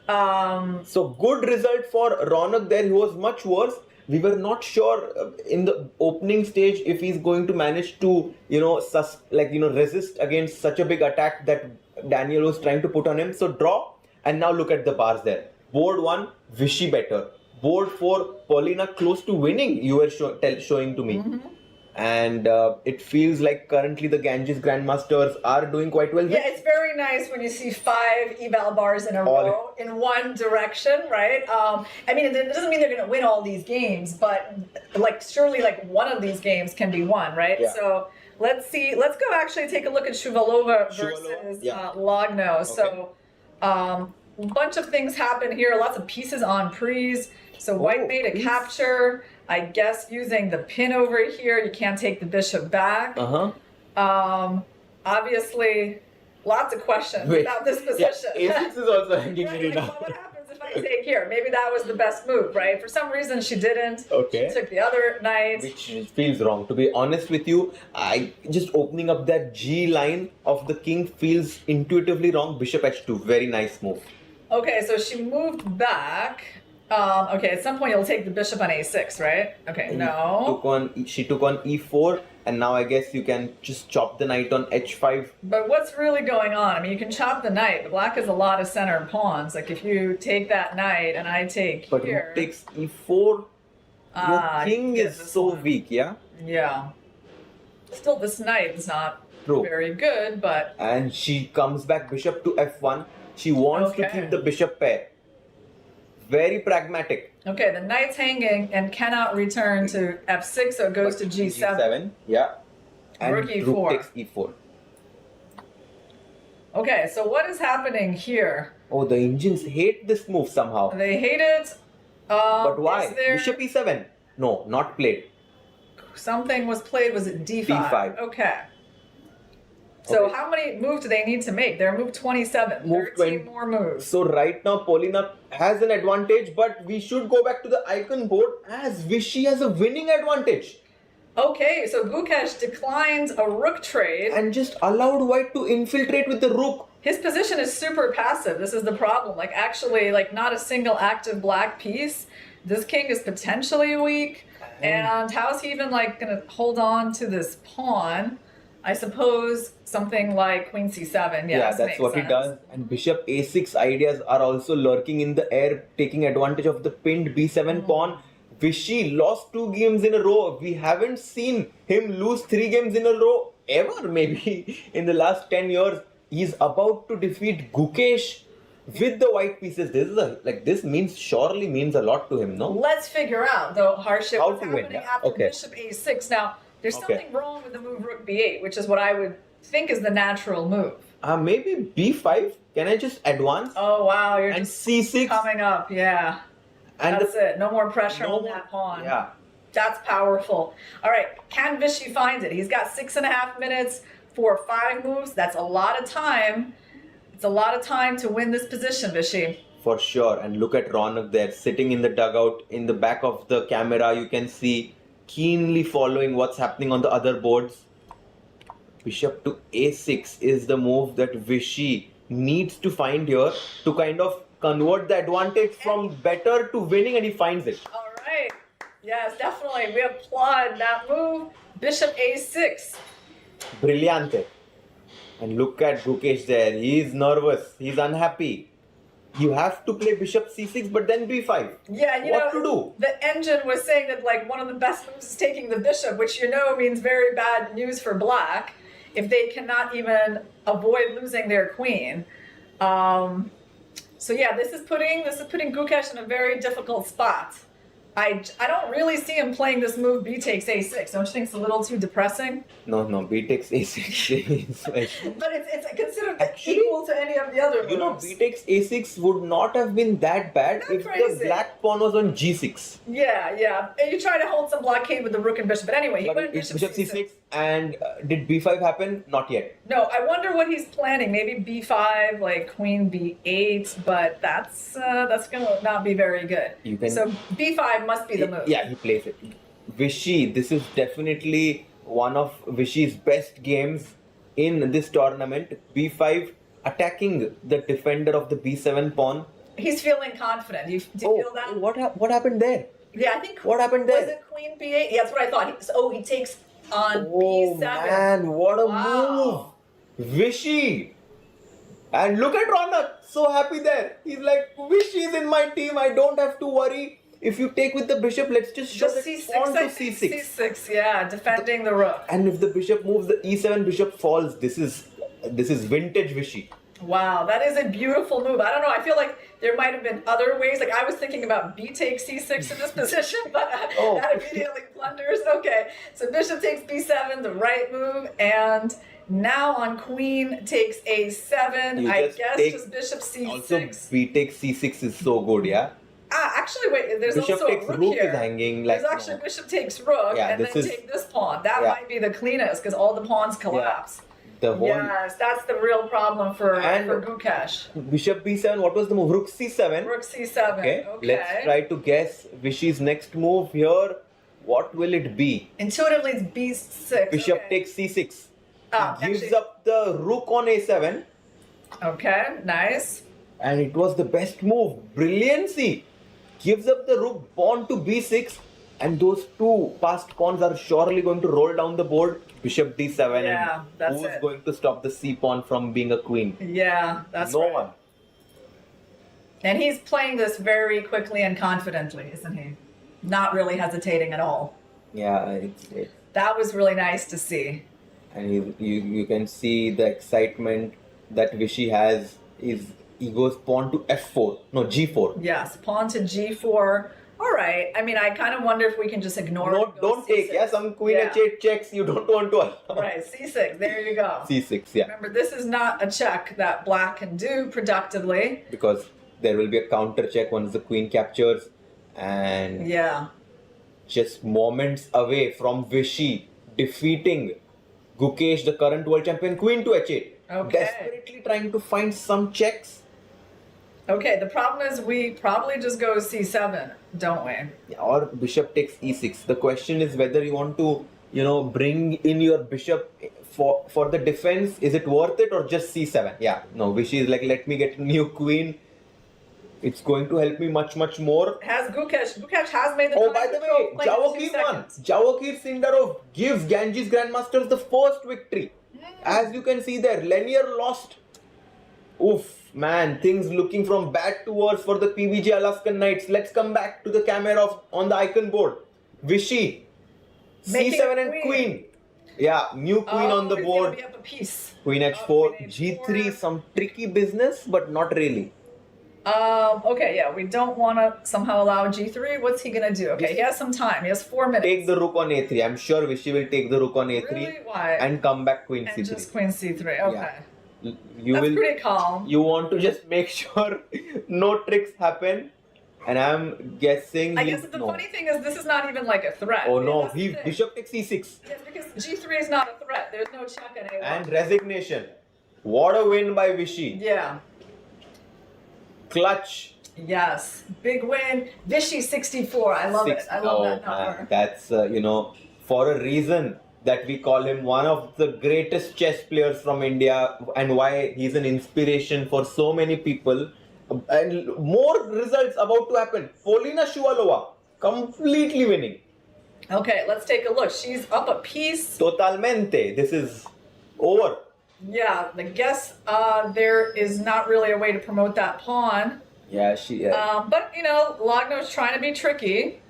So good result for Ronak there. He was much worse. We were not sure in the opening stage if he's going to manage to, resist against such a big attack that Daniel was trying to put on him. So draw, and now look at the bars there. Board 1, Vishy better. Board 4, Paulina close to winning, you were showing to me. And it feels like currently the Ganges Grandmasters are doing quite well. Yeah, it's very nice when you see 5 eval bars in a row in one direction, right? I mean, it doesn't mean they're going to win all these games, but surely one of these games can be won, right? Yeah. So let's see. Let's go actually take a look at Shuvalova versus Logno. Okay. So a bunch of things happen here. Lots of pieces on prees. So white made a capture. I guess using the pin over here, you can't take the bishop back. Obviously, lots of questions about this position. Yeah, A6 is also hanging in now. What happens if I take here? Maybe that was the best move, right? For some reason, she didn't. Okay. She took the other knight. Which feels wrong. To be honest with you, I just opening up that G line of the king feels intuitively wrong. Bishop H2, very nice move. Okay, so she moved back. Okay, at some point you'll take the bishop on a6, right? Okay, no. She took on e4, and now I guess you can just chop the knight on h5. But what's really going on? I mean, you can chop the knight, but black has a lot of center pawns. Like if you take that knight and I take But here. who takes e4? Your king is so weak, yeah? Yeah. Still, this knight is not True. very good, but And she comes back bishop to f1. She wants to Okay. keep the bishop pair. Very pragmatic. okay, the knight's hanging and cannot return to f6, so it goes to g7. Yeah. And Rook rook e4. takes e4. Okay, so what is happening here? Oh, the engines hate this move somehow. They hate it. But why? Is there Bishop e7. No, not played. something was played? Was it d5? d5. Okay. So Okay. how many moves do they need to make? They're move 27. Move 13 20. more moves. So right now Paulina has an advantage, but we should go back to the icon board as Vishy has a winning advantage. Okay, so Gukesh declines a rook trade. And just allowed white to infiltrate with the rook. His position is super passive. This is the problem. Actually, not a single active black piece. This king is potentially weak. And how's he even, going to hold on to this pawn? I suppose something like queen c7. Yeah, Yes, that's makes what he sense. does. And bishop a6 ideas are also lurking in the air, taking advantage of the pinned b7 pawn. Vishy lost 2 games in a row. We haven't seen him lose 3 games in a row ever, maybe in the last 10 years. He's about to defeat Gukesh with the white pieces. This surely means a lot to him, no? Let's figure out, though, Harshit, How what's to win, happening yeah. after Okay. bishop a6. Now, there's Okay. something wrong with the move rook b8, which is what I would think is the natural move. Maybe b5. Can I just advance? Oh, wow, you're And just c6. coming up, yeah. And That's it. No more pressure No on more- that pawn. Yeah. That's powerful. All right, can Vishy find it? He's got 6.5 minutes for 5 moves. That's a lot of time. It's a lot of time to win this position, Vishy. For sure. And look at Ronak there, sitting in the dugout. In the back of the camera, you can see keenly following what's happening on the other boards. Bishop to a6 is the move that Vishy needs to find here to kind of convert the advantage from better to winning, and he finds it. All right. Yes, definitely. We applaud that move. Bishop a6. Brillante. And look at Gukesh there. He's nervous. He's unhappy. You have to play bishop c6, but then b5. Yeah, What to do? The engine was saying that one of the best moves is taking the bishop, which means very bad news for black if they cannot even avoid losing their queen. So yeah, this is putting Gukesh in a very difficult spot. I don't really see him playing this move b takes a6. Don't you think it's a little too depressing? No, b takes a6. But it's considered Actually, equal to any of the other moves. b takes a6 would not have been that bad Not if crazy. the black pawn was on g6. Yeah. And you try to hold some blockade with the rook and bishop. But anyway, he But went it's bishop bishop c6, and did b5 happen? Not yet. No, I wonder what he's planning. Maybe b5, queen b8, but that's gonna not be very good. You can- So b5 must be the move. Yeah, he plays it. Vishy, this is definitely one of Vishy's best games in this tournament. b5 attacking the defender of the b7 pawn. He's feeling confident. Do you feel that? What happened there? Yeah, I think. What happened there? Was it Queen B8? Yeah, that's what I thought. He takes on Oh B7. man, what a Wow. move! Vishy! And look at Ronak, so happy there. He's like, Vishy is in my team, I don't have to worry. If you take with the bishop, let's just show Just the C6, pawn to I think. C6. C6, yeah, defending the rook. And if the bishop moves, the E7 bishop falls. This is vintage Vishy. Wow, that is a beautiful move. I don't know. I feel like there might have been other ways. Like I was thinking about B takes C6 in this position, but that immediately blunders. Okay, so bishop takes B7, the right move, and now on queen takes A7. You I just guess take- just bishop C6. Also, B takes C6 is so good, yeah? Actually, wait. There's Bishop also takes a rook rook here. is hanging. Like, There's actually no. bishop takes rook, Yeah, and this then is- take this pawn. That Yeah. might be the cleanest because all the pawns collapse. The whole Yes, that's the real problem for And- Gukesh. bishop B7, what was the move? Rook C7. Rook C7. Okay, let's try to guess Vishy's next move here. What will it be? Intuitively, it's B6. Bishop okay. takes C6. Ah, Gives actually- up the rook on A7. Okay, nice. And it was the best move. Brilliancy. Gives up the rook pawn to B6. And those two passed pawns are surely going to roll down the board. Bishop D7. Yeah, and that's who's it. going to stop the C pawn from being a queen? Yeah, that's No right. one. And he's playing this very quickly and confidently, isn't he? Not really hesitating at all. Yeah, it's That was really nice to see. and you can see the excitement that Vishy has. He goes pawn to F4. No, G4. Yes, pawn to G4. All right. I mean, I kind of wonder if we can just ignore No, it. Go don't take. C6. Yeah, some queen Yeah. H8 checks you don't want to allow. Right, C6. There you go. C6, yeah. Remember, this is not a check that black can do productively. Because there will be a counter check once the queen captures. And Yeah. just moments away from Vishy defeating Gukesh, the current world champion, queen to H8. Okay. Desperately trying to find some checks. Okay, the problem is we probably just go C7, don't we? Or bishop takes E6. The question is whether you want to, bring in your bishop for the defense. Is it worth it or just C7? Yeah, no, Vishy is like, let me get a new queen. It's going to help me much, much more. Has Gukesh has made the Oh, time by the control way, play in 2 Jawakir won. seconds. Jawakir Sindarov gives Ganges Grandmasters the first victory. As you can see there, Lanier lost. Oof, man, things looking from bad to worse for the PBG Alaskan Knights. Let's come back to the camera on the icon board. Vishy, Making C7 a and queen. queen. Yeah, new queen on the He's board. gonna be up a piece. Queen H4, Queen G3, H4. some tricky business, but not really. Okay, yeah, we don't want to somehow allow G3. What's he gonna do? Okay, he has some time. He has 4 minutes. Take the rook on A3. I'm sure Vishy will take the rook on A3 Really? Why? and come back queen And C3. just Queen C3. Okay, Yeah. You that's will. pretty calm. You want to just make sure no tricks happen, and I'm guessing. I guess the funny thing is this is not even like a threat. Oh I mean, no, that's the he thing. bishop takes E6 Yes, because G3 is not a threat. There's no check on A1. and resignation. What a win by Vishy. Yeah. Clutch. Yes. Big win. Vishy 64. I love it. I love that number. Man, that's for a reason that we call him one of the greatest chess players from India, and why he's an inspiration for so many people. And more results about to happen. Polina Shuvalova completely winning. Okay, let's take a look. She's up a piece. Totalmente. This is over. Yeah, the guess there is not really a way to promote that pawn. Yeah, she. But, Lagno's trying to be tricky.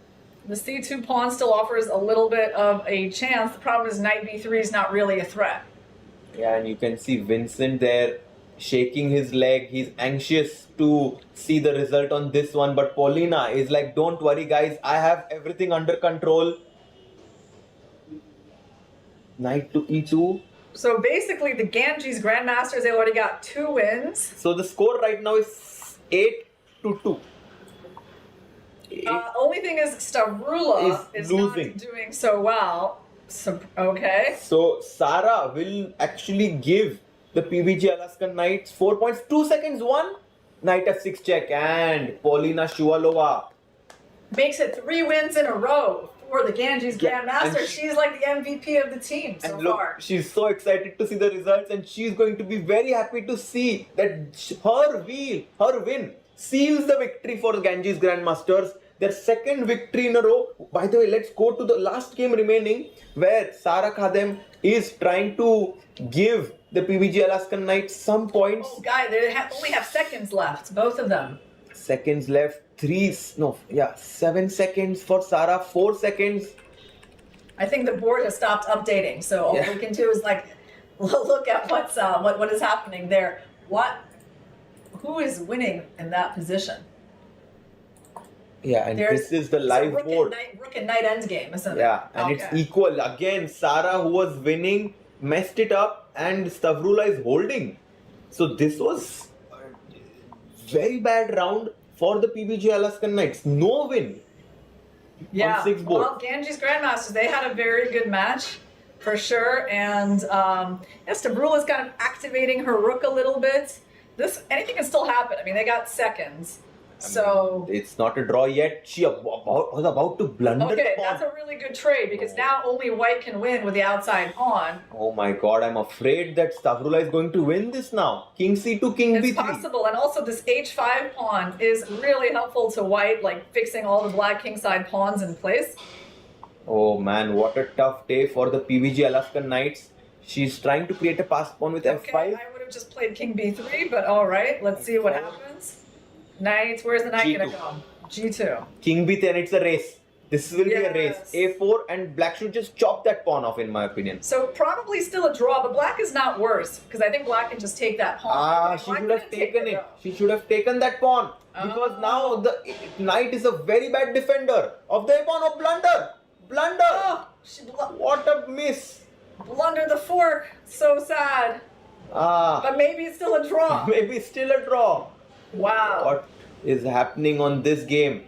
The C2 pawn still offers a little bit of a chance. The problem is knight B3 is not really a threat. Yeah, and you can see Vincent there shaking his leg. He's anxious to see the result on this one. But Paulina is like, don't worry, guys. I have everything under control. Knight to E2. So basically, the Ganges Grandmasters, they already got 2 wins. So the score right now is 8-2. Only thing is Stavrula is losing. not doing so well. So, okay. So Sara will actually give the PBG Alaskan Knights 4 points. 2 seconds, 1. Knight F6 check, and Polina Shuvalova. Makes it 3 wins in a row. for the Ganges Yeah, and Grandmasters. she- She's like the MVP of the team so And look, far. she's so excited to see the results, and she's going to be very happy to see that her win, seals the victory for the Ganges Grandmasters. Their second victory in a row. By the way, let's go to the last game remaining, where Sara Khadem is trying to give the PBG Alaskan Knights some points. Oh, guy, they only have seconds left, both of them. Seconds left. 7 seconds for Sara. 4 seconds. I think the board has stopped updating, so all Yeah. we can do is like look at what is happening there. Who is winning in that position? Yeah, and There's- this is the it's a live rook board. Rook and knight end game, isn't it? Yeah, and it's Okay. equal. Again, Sara, who was winning, messed it up, and Stavrula is holding. So this was a very bad round for the PBG Alaskan Knights. No win. Yeah. On 6 board. Well, Ganges Grandmasters, they had a very good match for sure, and Stavrula's kind of activating her rook a little bit. Anything can still happen. I mean, they got seconds. So It's not a draw yet. She was about to blunder okay, the pawn. that's a really good trade because now only white can win with the outside pawn. Oh my god, I'm afraid that Stavrula is going to win this now. King c2, king It's b3. possible, and also this h5 pawn is really helpful to white, like fixing all the black kingside pawns in place. Oh man, what a tough day for the PBG Alaskan Knights. She's trying to create a passed pawn with Okay, f5. I would have just played king b3, but all right, let's see what happens. Knight, where's the knight G2. gonna go? G2. King b3, and it's a race. This will be a race. Yes. a4, and black should just chop that pawn off, in my opinion. So probably still a draw, but black is not worse because I think black can just take that pawn. She Black should have didn't take taken it, it. though. She should have taken that pawn. Because Oh. now the knight is a very bad defender of the pawn of blunder. Blunder. Oh, she What a miss. blundered the fork. So sad. But maybe it's still a draw. Maybe still a draw. Wow. What is happening on this game?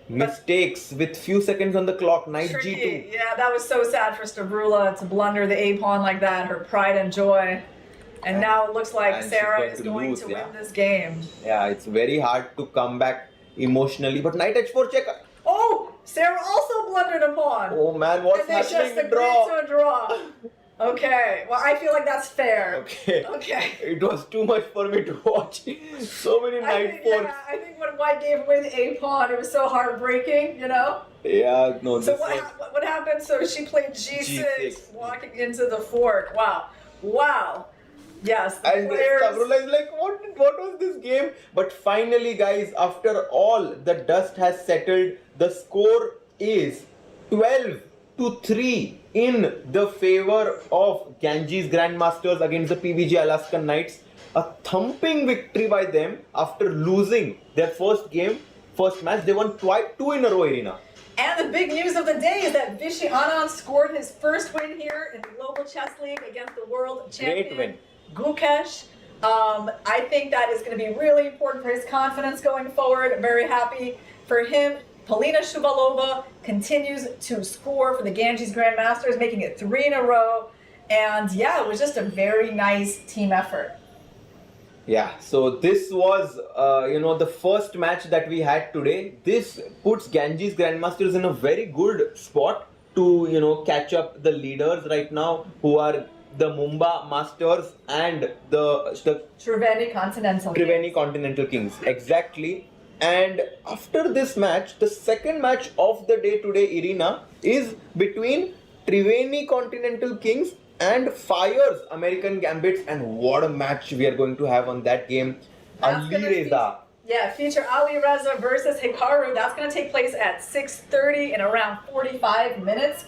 Mistakes with few seconds on the clock. Knight Tricky. g2. Yeah, that was so sad for Stavrula to blunder the A pawn like that, her pride and joy. And now it looks like and she's Sarah going is to going lose, to yeah. win this game. Yeah, it's very hard to come back emotionally. But knight h4 check. Oh, Sarah also blundered a pawn. Oh man, what's and they just happening? agreed Draw. to a draw. Okay, well, I feel like that's fair. Okay. Okay. It was too much for me to watch. So many I knight think, forks. yeah, I think when White gave away the A pawn, it was so heartbreaking, you know? Yeah, no, So this was... what happened? So she played G6, G6. walking into the fork. Wow. Wow. Yes, the And players... Stavrula is like, what was this game? But finally, guys, after all the dust has settled, the score is 12-3 in the favor of Ganges Grandmasters against the PBG Alaskan Knights. A thumping victory by them after losing their first match. They won two in a row, Irina. And the big news of the day is that Vishy scored his first win here in the Global Chess League against the world champion win. Gukesh. I think that is going to be really important for his confidence going forward. I'm very happy for him. Polina Shuvalova continues to score for the Ganges Grandmasters, making it 3 in a row. And yeah, it was just a very nice team effort. Yeah, so this was, the first match that we had today. This puts Ganges Grandmasters in a very good spot to, catch up the leaders right now, who are the Mumba Masters and the Triveni Continental Triveni Kings. Continental Kings. Exactly. And after this match, the second match of the day today, Irina, is between Triveni Continental Kings and Fyers American Gambits. And what a match we are going to have on that game. That's Ali gonna Reza. feature Ali Reza versus Hikaru. That's going to take place at 6:30 in around 45 minutes.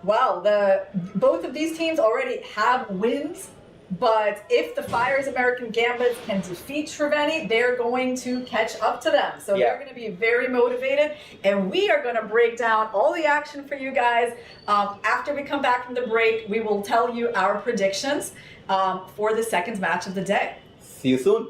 Both of these teams already have wins, but if the Fyers American Gambits can defeat Triveni, they're going to catch up to them. So they're going to be very motivated, and we are going to break down all the action for you guys. After we come back from the break, we will tell you our predictions for the second match of the day. See you soon.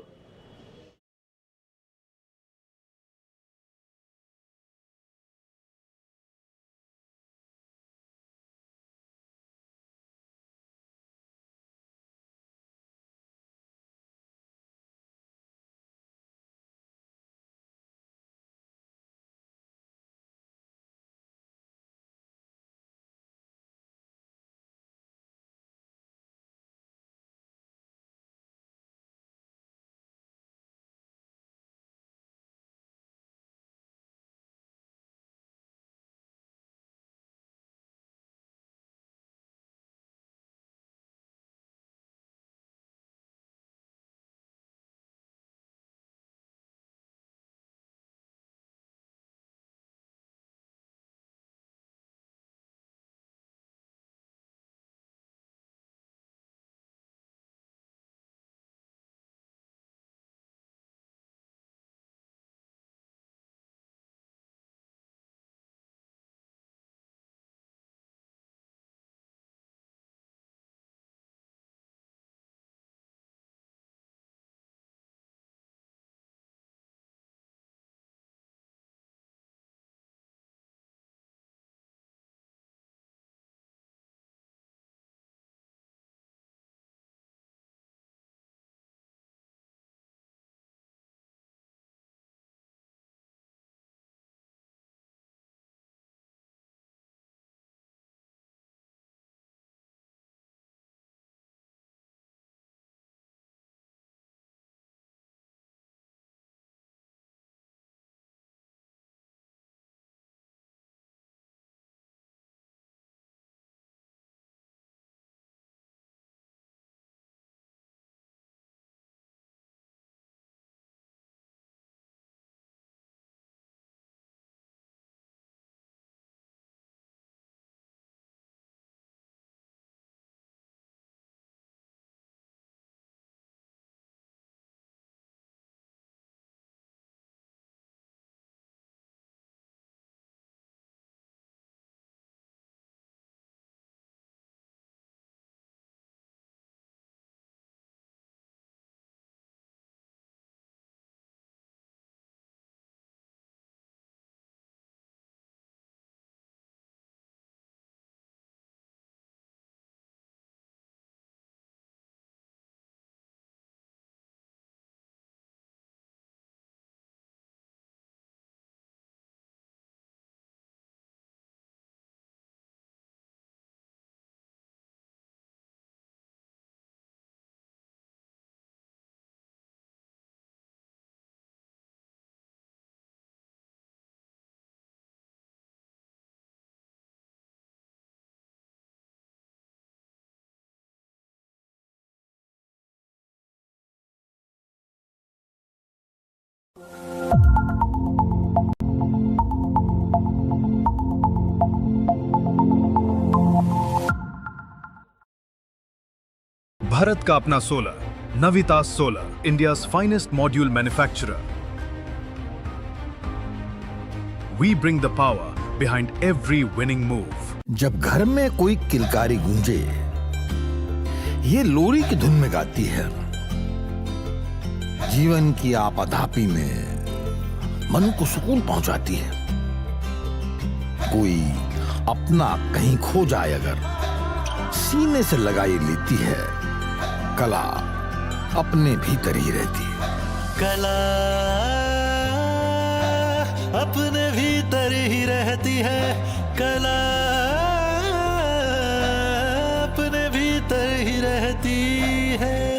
Bharat का अपना solar, Navita solar, India's finest module manufacturer. We bring the power behind every winning move. जब घर में कोई किलकारी गूंजे, ये लोरी की धुन में गाती है। जीवन की आपाधापी में मन को सुकून पहुंचाती है। कोई अपना कहीं खो जाए अगर, सीने से लगाई लेती है। कला अपने भीतर ही रहती है। कला अपने भीतर ही रहती है। कला अपने भीतर ही रहती है।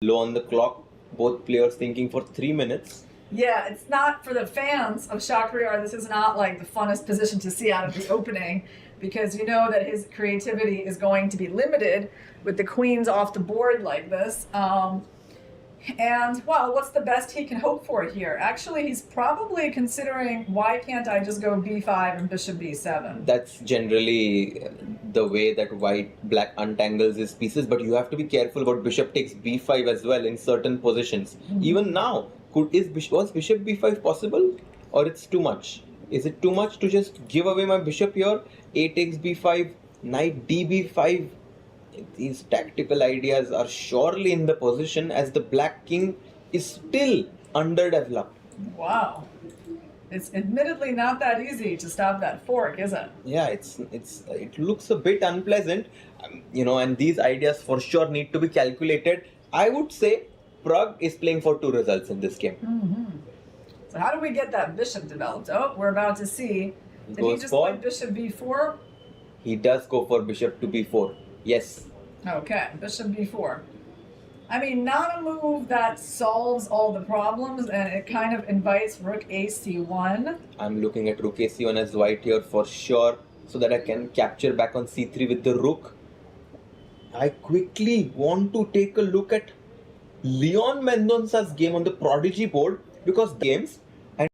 Low on the clock, both players thinking for 3 minutes. Yeah, it's not for the fans of Shakhriyar. This is not like the funnest position to see out of the opening, because you know that his creativity is going to be limited with the queens off the board like this. And well, what's the best he can hope for here? Actually, he's probably considering, why can't I just go b5 and bishop b7? That's generally the way that black untangles his pieces, but you have to be careful about bishop takes b5 as well in certain positions. Even now, was bishop b5 possible, or it's too much? Is it too much to just give away my bishop here? A takes b5, knight db5. These tactical ideas are surely in the position, as the black king is still underdeveloped. Wow. It's admittedly not that easy to stop that fork, is it? Yeah, it looks a bit unpleasant, and these ideas for sure need to be calculated. I would say Prague is playing for 2 results in this game. So how do we get that bishop developed? Oh, we're about to see. Did he just play bishop b4? He does go for bishop to b4. Yes. Okay, bishop b4. I mean, not a move that solves all the problems, and it kind of invites rook ac1. I'm looking at rook ac1 as white here for sure, so that I can capture back on c3 with the rook. I quickly want to take a look at Leon Mendonca's game on the Prodigy board, because games and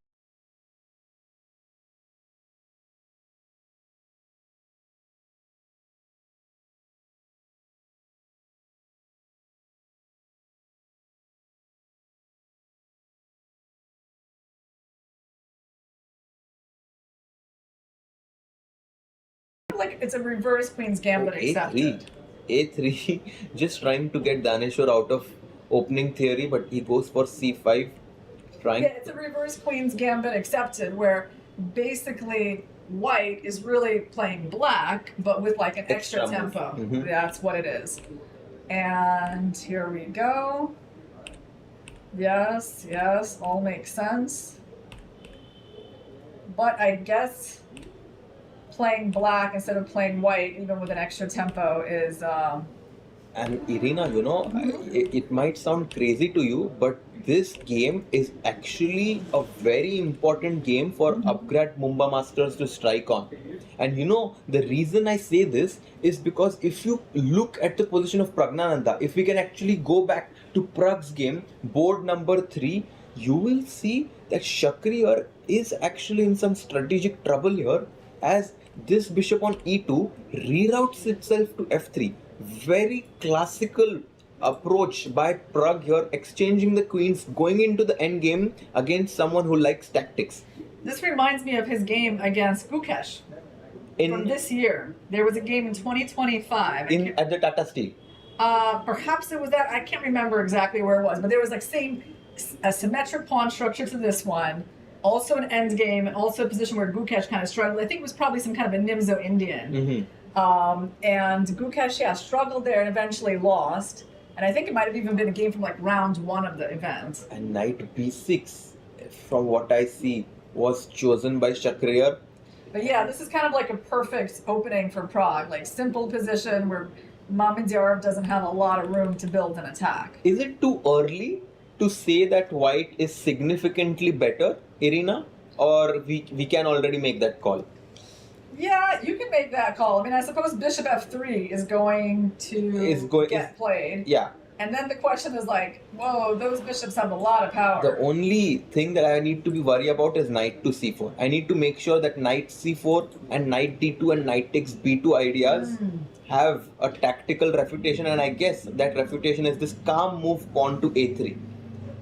Like, it's a reverse Queen's Gambit accepted. A3, just trying to get Daneshwar out of opening theory, but he goes for c5. Yeah, it's a reverse Queen's Gambit accepted, where basically white is really playing black, but with like an extra tempo. That's what it is. And here we go. Yes, yes, all makes sense. But I guess playing black instead of playing white, even with an extra tempo, is... And Irina, it might sound crazy to you, but this game is actually a very important game for Upgrad Mumba Masters to strike on. And the reason I say this is because if you look at the position of Pragnananda, if we can actually go back to Prag's game, board number 3, you will see that Shakhriyar is actually in some strategic trouble here, as this bishop on e2 reroutes itself to f3. Very classical approach by Prague here, exchanging the queens, going into the endgame against someone who likes tactics. This reminds me of his game against Gukesh from this year. There was a game in 2025. At the Tata Steel. Perhaps it was that. I can't remember exactly where it was, but there was like a symmetric pawn structure to this one. Also an endgame, and also a position where Gukesh kind of struggled. I think it was probably some kind of a Nimzo Indian. And Gukesh, struggled there and eventually lost. And I think it might have even been a game from like round 1 of the event. And knight b6, from what I see, was chosen by Shakhriyar. But yeah, this is kind of like a perfect opening for Prague. Like, simple position where Mamedyarov doesn't have a lot of room to build an attack. Is it too early to say that white is significantly better, Irina? Or we can already make that call? Yeah, you can make that call. I mean, I suppose bishop f3 is going to get played. Yeah. And then the question is like, whoa, those bishops have a lot of power. The only thing that I need to be worried about is knight to c4. I need to make sure that knight c4 and knight d2 and knight takes b2 ideas have a tactical refutation, and I guess that refutation is this calm move pawn to a3.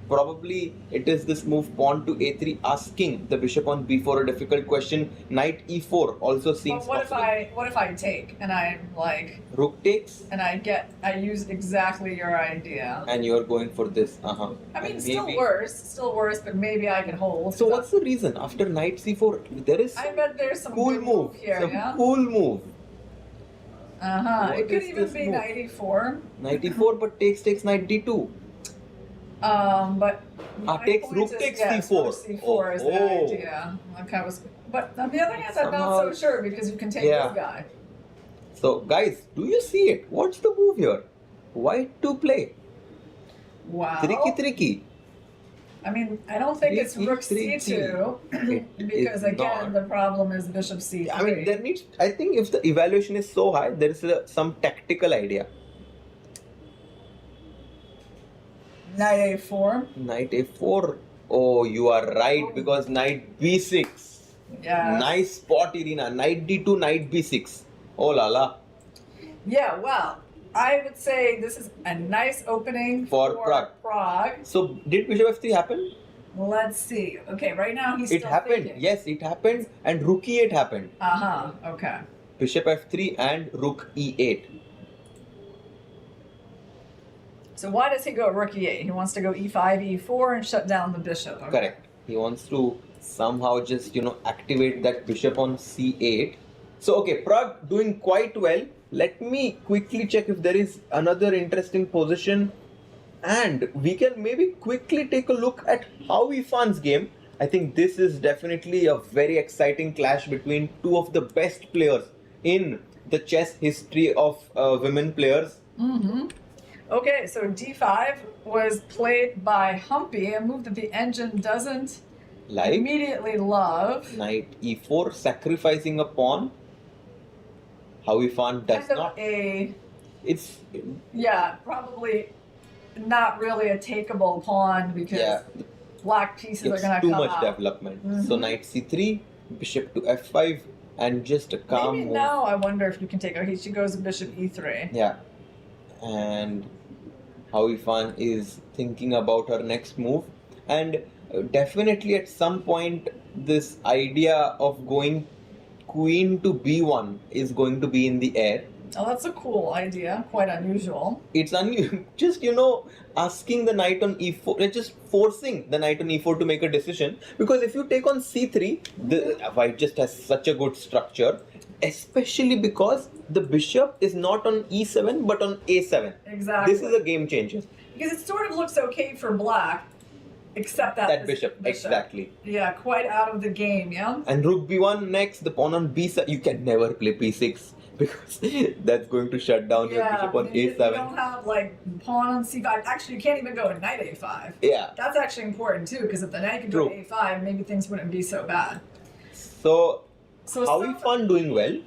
Probably it is this move pawn to a3 asking the bishop on b4 a difficult question. Knight e4 also seems possible. What if I take and I'm like rook takes and I use exactly your idea and you're going for this? I mean, still worse, but maybe I can hold. So what's the reason after knight c4? There is I bet there's some cool move here. Some cool move. It could even be knight e4. Knight e4, but takes knight d2. But takes rook takes c4. c4 is the idea. But on the other hand, I'm not so sure, because you can take this guy. So guys, do you see it? What's the move here? White to play. Wow. Tricky. I mean, I don't think it's Tricky, rook tricky. c2 It because is again not. the problem is bishop c3. I mean, there needs. I think if the evaluation is so high, there is some tactical idea. Knight a4. Knight a4. Oh, you are right because knight b6. Yeah. Nice spot, Irina. Knight d2, knight b6. Oh la la. Yeah, well, I would say this is a nice opening For Prague. So did bishop f3 happen? Let's see. Okay, right now he's It still happened. thinking. Yes, it happened. And rook e8 happened. Okay. Bishop f3 and rook e8. So why does he go rook e8? He wants to go e5, e4 and shut down the bishop. Okay. Correct. He wants to somehow just, activate that bishop on c8. So, okay, Prague doing quite well. Let me quickly check if there is another interesting position. And we can maybe quickly take a look at Howie Fan's game. I think this is definitely a very exciting clash between two of the best players in the chess history of women players. Okay, so d5 was played by Humpy, a move that the engine doesn't Like immediately love. knight e4, sacrificing a pawn. Howie Fan does Kind of not. It's yeah, probably not really a takeable pawn because yeah, black pieces are it's going to too come much out. development. So knight c3, bishop to f5, and just a calm Maybe move. now I wonder if you can take. Okay, she goes bishop e3. Yeah, and Howie Fan is thinking about her next move, and definitely at some point this idea of going queen to b1 is going to be in the air. Oh, that's a cool idea. Quite unusual. It's just asking the knight on e4, just forcing the knight on e4 to make a decision, because if you take on c3, the white just has such a good structure, especially because the bishop is not on e7 but on a7. Exactly. This is a game changer. Because it sort of looks okay for black, except that That this bishop, exactly. Yeah, quite out of the game. Yeah. And rook b1 next, the pawn on b7. You can never play p6 because that's going to shut down your bishop on you a7. don't have like pawn on c5. Actually, you can't even go knight a5. Yeah. That's actually important too, because if the knight could go True. a5, maybe things wouldn't be so bad. So So Howie some, Fan doing well.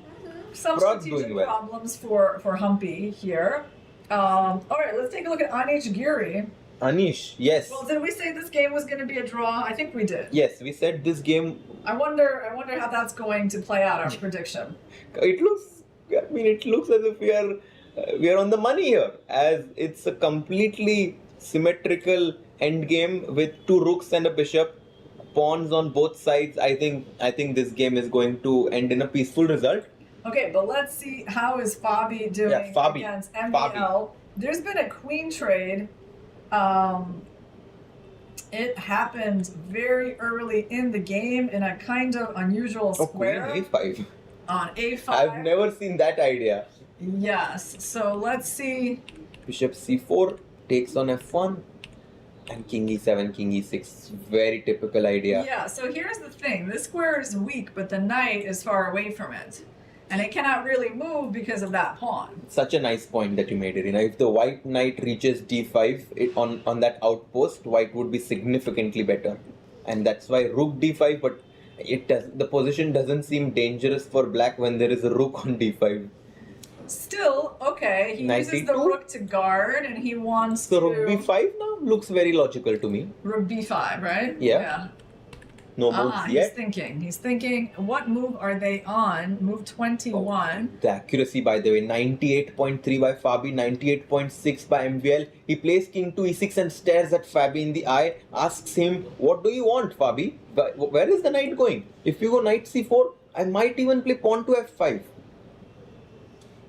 some Prague strategic doing well. problems for Humpy here. All right, let's take a look at Anish Giri. Anish, yes. Well, did we say this game was going to be a draw? I think we did. Yes, we said this game. I wonder how that's going to play out. Our prediction. It looks as if we are on the money here, as it's a completely symmetrical endgame with two rooks and a bishop, pawns on both sides. I think this game is going to end in a peaceful result. Okay, but let's see how is Fabi doing Fabi. against MBL. Fabi. There's been a queen trade. It happened very early in the game in a kind of unusual square Queen a5. on a5. I've never seen that idea. Yes. So let's see. Bishop c4 takes on f1, and king e7, king e6. Very typical idea. Yeah. So here's the thing. This square is weak, but the knight is far away from it, and it cannot really move because of that pawn. Such a nice point that you made, Irina. If the white knight reaches d5 on that outpost, white would be significantly better. And that's why rook d5, but the position doesn't seem dangerous for black when there is a rook on d5. Still, okay, he Knight uses the d2? rook to guard, and he wants So to... rook b5 now looks very logical to me. Rook b5, right? Yeah. No moves He's yet. thinking, what move are they on? Move 21. The accuracy, by the way, 98.3 by Fabi, 98.6 by MVL. He plays king to e6 and stares at Fabi in the eye, asks him, what do you want, Fabi? Where is the knight going? If you go knight c4, I might even play pawn to f5.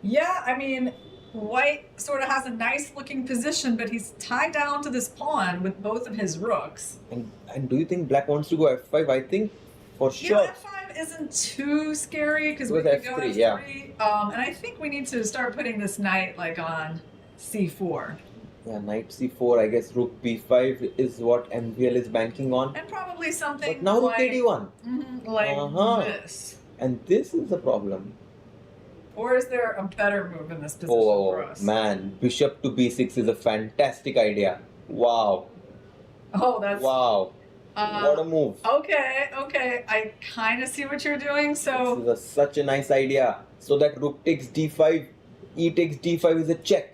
Yeah, I mean, white sort of has a nice looking position, but he's tied down to this pawn with both of his rooks. And do you think black wants to go f5? I think for sure. Yeah, f5 isn't too scary because we With could go f3, f3. yeah. And I think we need to start putting this knight like on c4. Yeah, knight c4, I guess rook b5 is what MVL is banking on. And probably something But now rook like, ad1. like this. And this is the problem. Or is there a better move in this position Oh for us? man, bishop to b6 is a fantastic idea. Wow. Oh, that's Wow. What a move. okay. I kind of see what you're doing. So This is such a nice idea. So that rook takes d5, e takes d5 is a check.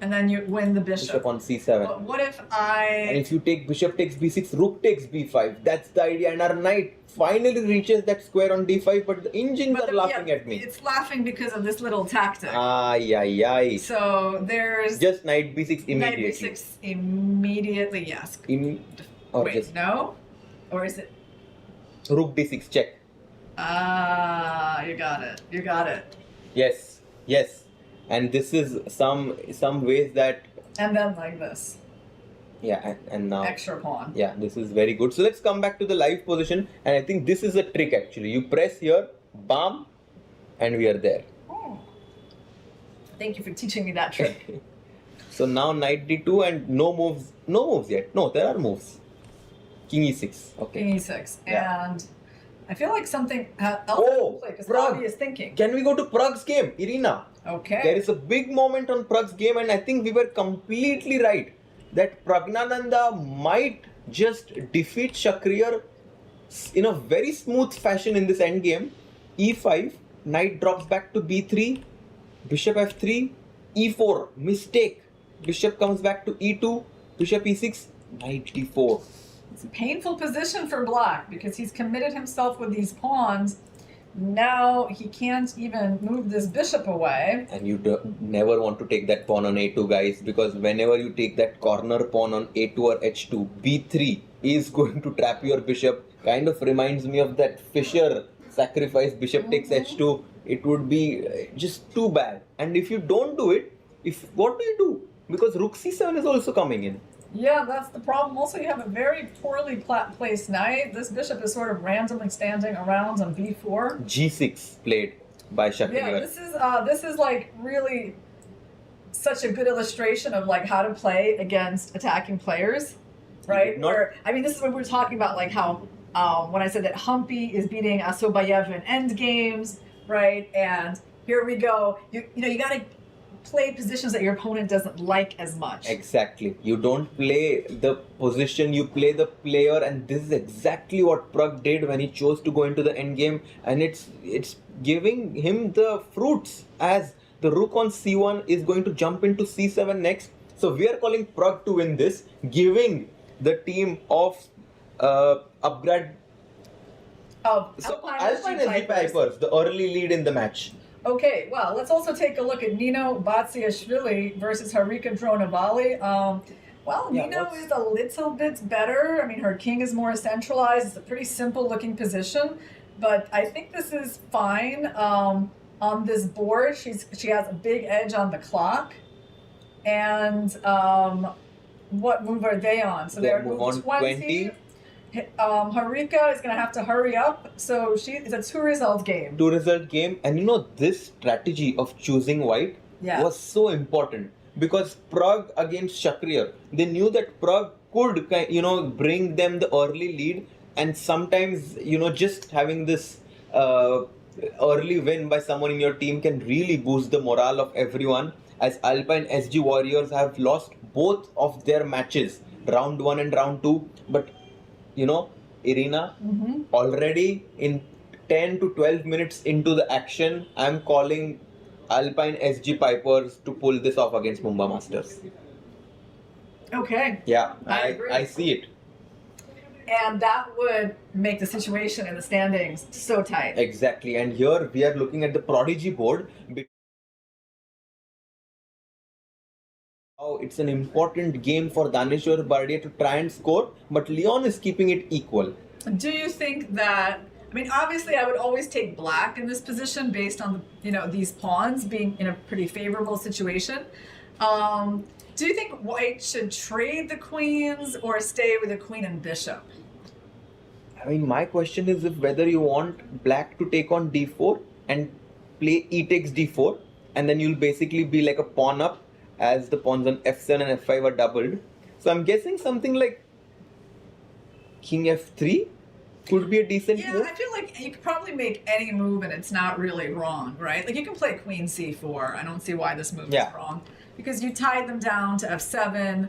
and then you win the Bishop bishop. on c7. But what if And I? if you take bishop takes b6, rook takes b5. That's the idea. And our knight finally reaches that square on d5, but the engines But are laughing yeah, at me. It's laughing because of this little tactic. Ay, ay, ay. So there's Just knight b6 knight immediately. b6 immediately. Yes. Or Wait, just no, or is it? rook d6 check. Ah, you got it. You got it. Yes, yes. And this is some ways that And then like this, yeah, and now extra pawn. yeah, this is very good. So let's come back to the live position, and I think this is a trick actually. You press here, bam, and we are there. Oh. Thank you for teaching me that trick. So now knight d2 and no moves yet. No, there are moves. King e6. Okay. King e6, Yeah. and I feel like something else Oh, play because Prague. Bobby is thinking. Can we go to Prague's game, Irina? Okay. There is a big moment on Prague's game, and I think we were completely right that Pragnananda might just defeat Shakriar in a very smooth fashion in this endgame. e5, knight drops back to b3, bishop f3, e4, mistake. Bishop comes back to e2, bishop e6, knight d4. It's a painful position for Black because he's committed himself with these pawns. Now he can't even move this bishop away. And you never want to take that pawn on a2, guys, because whenever you take that corner pawn on a2 or h2, b3 is going to trap your bishop. Kind of reminds me of that Fischer sacrifice, bishop takes h2. It would be just too bad. And if you don't do it, what do you do? Because rook c7 is also coming in. Yeah, that's the problem. Also, you have a very poorly placed knight. This bishop is sort of randomly standing around on b4. g6 played by Shakriar. Yeah, this is like really such a good illustration of like how to play against attacking players, right? This is what we were talking about, like how when I said that Humpy is beating Asobayev in end games, right? And here we go. You gotta play positions that your opponent doesn't like as much. Exactly. You don't play the position, you play the player, and this is exactly what Prague did when he chose to go into the endgame, and it's giving him the fruits as the rook on c1 is going to jump into c7 next. So we are calling Prague to win this, giving the team of Upgrad Alpine SG Pipers the early lead in the match. Okay, well, let's also take a look at Nino Batsiashvili versus Harika Dronavali. Nino is a little bit better. I mean, her king is more centralized. It's a pretty simple looking position, but I think this is fine. On this board, she has a big edge on the clock. And what move are they on? So they're move 20. Harika is going to have to hurry up, so it's a 2-result game. 2-result game, and this strategy of choosing white was so important because Prague against Shakriar, they knew that Prague could bring them the early lead, and sometimes just having this early win by someone in your team can really boost the morale of everyone, as Alpine SG Warriors have lost both of their matches, round 1 and round 2, but Irina, already in 10 to 12 minutes into the action, I'm calling Alpine SG Pipers to pull this off against Mumba Masters. Okay. Yeah, I agree. I see it. And that would make the situation in the standings so tight. Exactly. And here we are looking at the Prodigy board. It's an important game for Daneshwar Bardia to try and score, but Leon is keeping it equal. Do you think that, obviously I would always take black in this position based on, these pawns being in a pretty favorable situation. Do you think white should trade the queens or stay with the queen and bishop? My question is whether you want black to take on d4 and play e takes d4, and then you'll basically be like a pawn up, as the pawns on f7 and f5 are doubled. So I'm guessing something like king f3 could be a decent move. I feel like you could probably make any move and it's not really wrong, right? Like you can play queen c4. I don't see why this move is wrong. Because you tied them down to f7.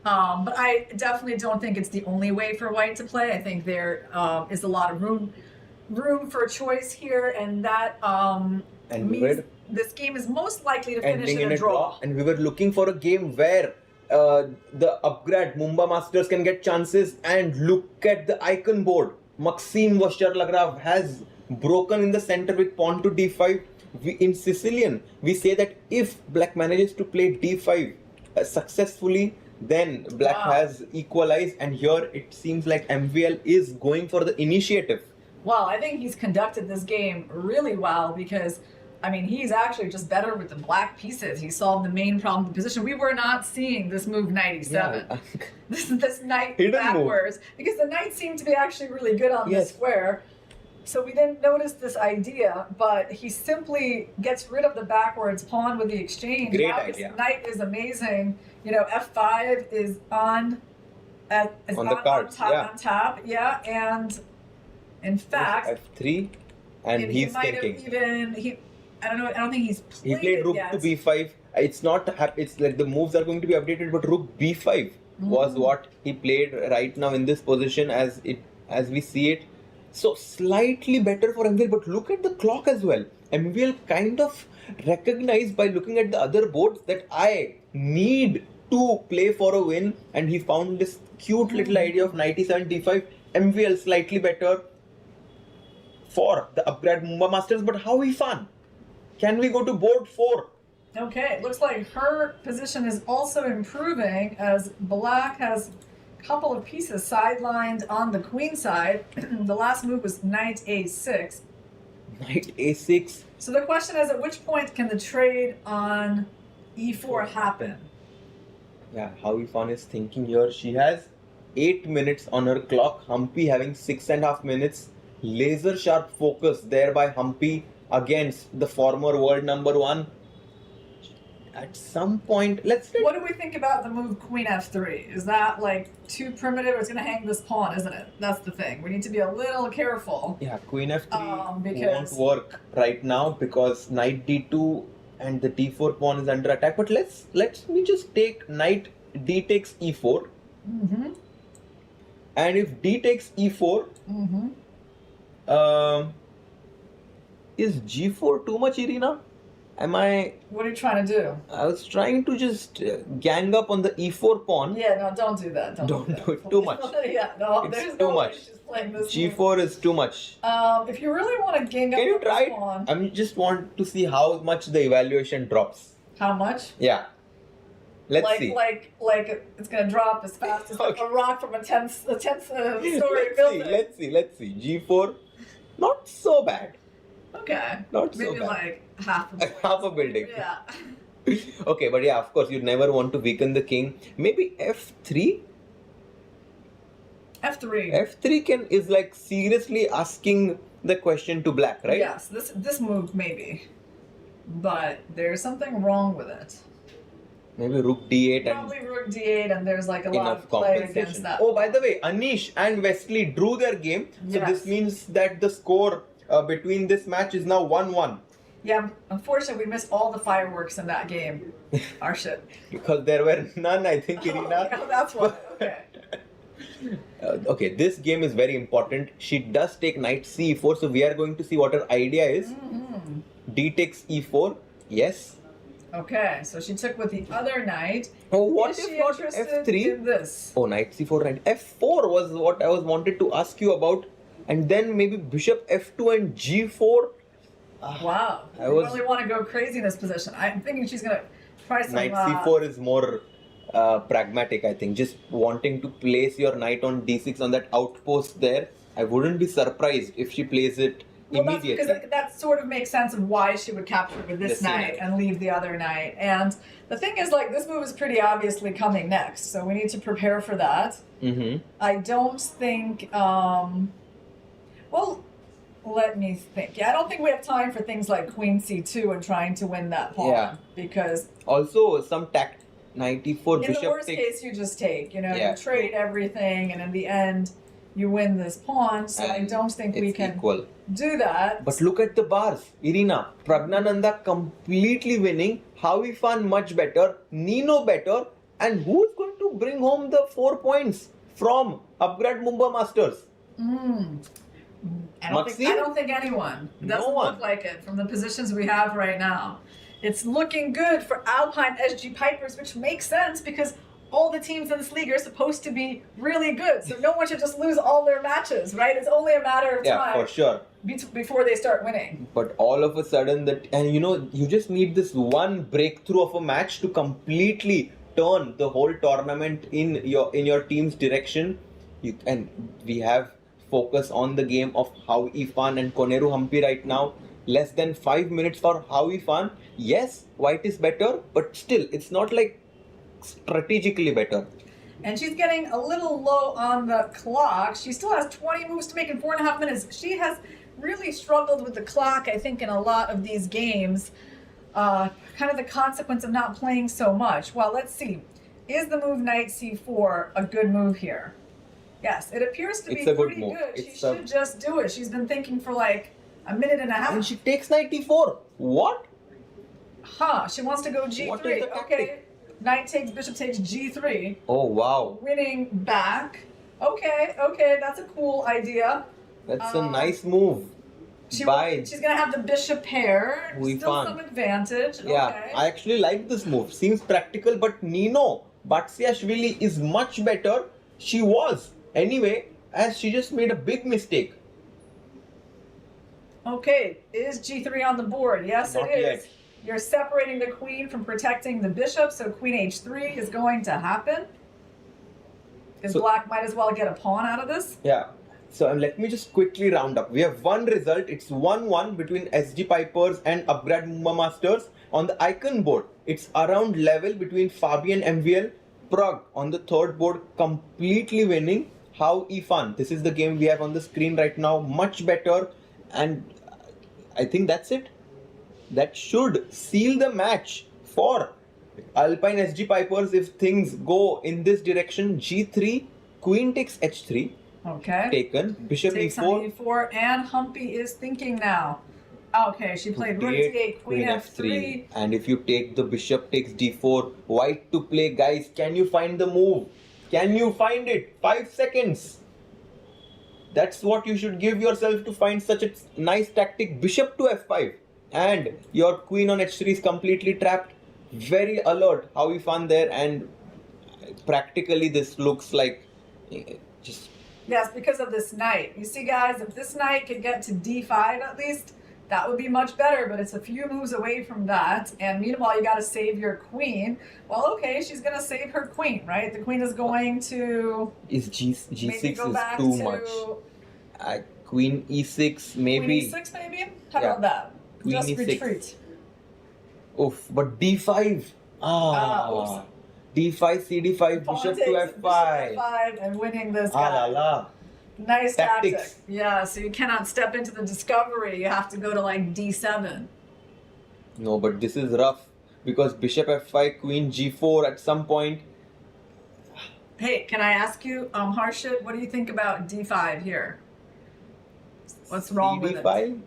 But I definitely don't think it's the only way for white to play. I think there is a lot of room for choice here, and that And we means were this game is most likely to finish ending in a draw. and we were looking for a game where the Upgrad Mumba Masters can get chances, and look at the icon board. Maxime vachier-lagrave has broken in the center with pawn to d5. In Sicilian, we say that if black manages to play d5 successfully, then black Wow. has equalized, and here it seems like MVL is going for the initiative. Well, I think he's conducted this game really well because, I mean, he's actually just better with the black pieces. He solved the main problem of the position. We were not seeing this move knight e7. Yeah. This knight Hidden move. backwards because the knight seemed to be actually really good on Yes. this square. So we didn't notice this idea, but he simply gets rid of the backwards pawn with the exchange. Great Now his idea. knight is amazing. You know, f5 is on On the cards, top, yeah. on top, yeah, and in fact, f3, and he he's might have thinking. I don't know. I don't think he's He played played it rook yet. to b5. It's not. It's like the moves are going to be updated, but rook b5 was what he played right now in this position as we see it. So slightly better for MVL, but look at the clock as well. MVL kind of recognized by looking at the other boards that I need to play for a win, and he found this cute little idea of knight e7 d5. MVL slightly better for the Upgrad Mumba Masters, but how he fun? Can we go to board 4? Okay, looks like her position is also improving as black has a couple of pieces sidelined on the queen side. The last move was knight a6. Knight a6. So the question is, at which point can the trade on e4 happen? Yeah, how Ifan is thinking here. She has 8 minutes on her clock. Humpy having 6.5 minutes. Laser sharp focus there by Humpy against the former world number 1. At some point, What do we think about the move queen f3? Is that like too primitive? It's going to hang this pawn, isn't it? That's the thing. We need to be a little careful. Yeah, queen f3 because- won't work right now because knight d2 and the d4 pawn is under attack. But let me just take knight d takes e4. Mm-hmm. And if d takes e4, Mm-hmm. is g4 too much, Irina? What are you trying to do? I was trying to just gang up on the e4 pawn. Yeah, no, don't do that. Don't do it. Too much. Yeah, no, It's there's too no much. way she's playing this G4 is too much. move. If you really want to gang up Can you on try this it? pawn, I just want to see how much the evaluation drops. how much? Yeah. Let's see. Like it's gonna drop as fast as like a rock from a 10th story building. Let's see. G4, not so bad. Okay. Not so Maybe bad. like half a building. Half a building. Yeah. Okay, but yeah, of course, you never want to weaken the king. Maybe f3. F3. F3 is like seriously asking the question to black, right? Yes, this move maybe, but there's something wrong with it. Maybe rook d8 and Probably rook d8, and there's like a lot enough of play compensation. against that. Oh, by the way, Anish and Wesley drew their game. So Yes. this means that the score between this match is now 1-1. Yeah, unfortunately, we missed all the fireworks in that game. Our shit. Because there were none, I think, Irina. Yeah, that's why. Okay. Okay, this game is very important. She does take knight c4, so we are going to see what her idea is. Mm-hmm. D takes e4. Yes. Okay, so she took with the other knight. Oh, what Is if she not interested f3? in this? Oh, knight c4, knight f4 was what I was wanted to ask you about. And then maybe bishop f2 and g4. Wow. I You was- really want to go crazy in this position. I'm thinking she's going to try some... Knight c4 is more pragmatic, I think. Just wanting to place your knight on d6 on that outpost there. I wouldn't be surprised if she plays it Well, that's immediately. because that sort of makes sense of why she would capture with this This knight knight. and leave the other knight. And the thing is, like, this move is pretty obviously coming next, so we need to prepare for that. Mm-hmm. I don't think, well, let me think. Yeah, I don't think we have time for things like queen c2 and trying to win that pawn. Yeah. Because Also, some tact. Knight e4, in the bishop worst takes. case, you just take, you know, Yeah. you trade everything, and in the end, you win this pawn. So I And don't think we it's can equal. do that. But look at the bars. Irina, Pragnananda completely winning. Howie Fan much better. Nino better. And who is going to bring home the 4 points from Upgrad Mumba Masters? I don't think anyone. It doesn't one. look like it from the positions we have right now. It's looking good for Alpine SG Pipers, which makes sense because all the teams in this league are supposed to be really good. So no one should just lose all their matches, right? It's only a matter of time. Yeah, for sure. Before they start winning. But all of a sudden, you just need this one breakthrough of a match to completely turn the whole tournament in your team's direction. And we have focus on the game of How Ifan and Koneru Hampi right now. Less than 5 minutes for How Ifan. Yes, white is better, but still, it's not like strategically better. And she's getting a little low on the clock. She still has 20 moves to make in 4.5 minutes. She has really struggled with the clock, I think, in a lot of these games. Kind of the consequence of not playing so much. Well, let's see. Is the move knight c4 a good move here? Yes, it appears to be pretty good. She should just do it. She's been thinking for like a minute and a half. And she takes knight e4. What? Huh, she wants to go g3. What is the tactic? Okay, knight takes, bishop takes g3. Oh, wow. Winning back. Okay, that's a cool idea. That's a nice move. She's gonna have the bishop pair. Still some advantage. Yeah, Okay. I actually like this move. Seems practical, but Nino Batsiashvili is much better. She was. Anyway, as she just made a big mistake. Okay, is g3 on the board? Yes, Not it is. yet. You're separating the queen from protecting the bishop, so queen h3 is going to happen. Because black might as well get a pawn out of this. Yeah. So let me just quickly round up. We have one result. It's 1-1 between SG Pipers and Upgrad Mumba Masters. On the icon board, it's around level between Fabi and MVL. Prague on the third board, completely winning. How Ifan. This is the game we have on the screen right now. Much better. And I think that's it. That should seal the match for Alpine SG Pipers if things go in this direction. G3, queen takes h3. Okay. Taken. Bishop Takes on e4. e4, and Humpy is thinking now. Okay, she played rook d8, queen f3. And if you take the bishop takes d4, white to play, guys. Can you find the move? Can you find it? 5 seconds. That's what you should give yourself to find such a nice tactic. Bishop to f5. And your queen on h3 is completely trapped. Very alert. How we found there. And practically this looks like just... Yes, because of this knight. You see, guys, if this knight could get to d5 at least, that would be much better, but it's a few moves away from that. And meanwhile, you got to save your queen. Well, okay, she's going to save her queen, right? The queen is going to... G6 is go back too to much. Queen e6, maybe. Queen e6, maybe? How about that? Queen Just e6. retreat. Oof, but d5. Oops. d5, cd5, bishop to f5. f5 and winning this Ah guy. la la. Nice Tactics. tactic. Yeah, so you cannot step into the discovery. You have to go to like d7. No, but this is rough because bishop f5, queen g4 at some point. Hey, can I ask you, Harshit, what do you think about d5 here? What's wrong with it? d5?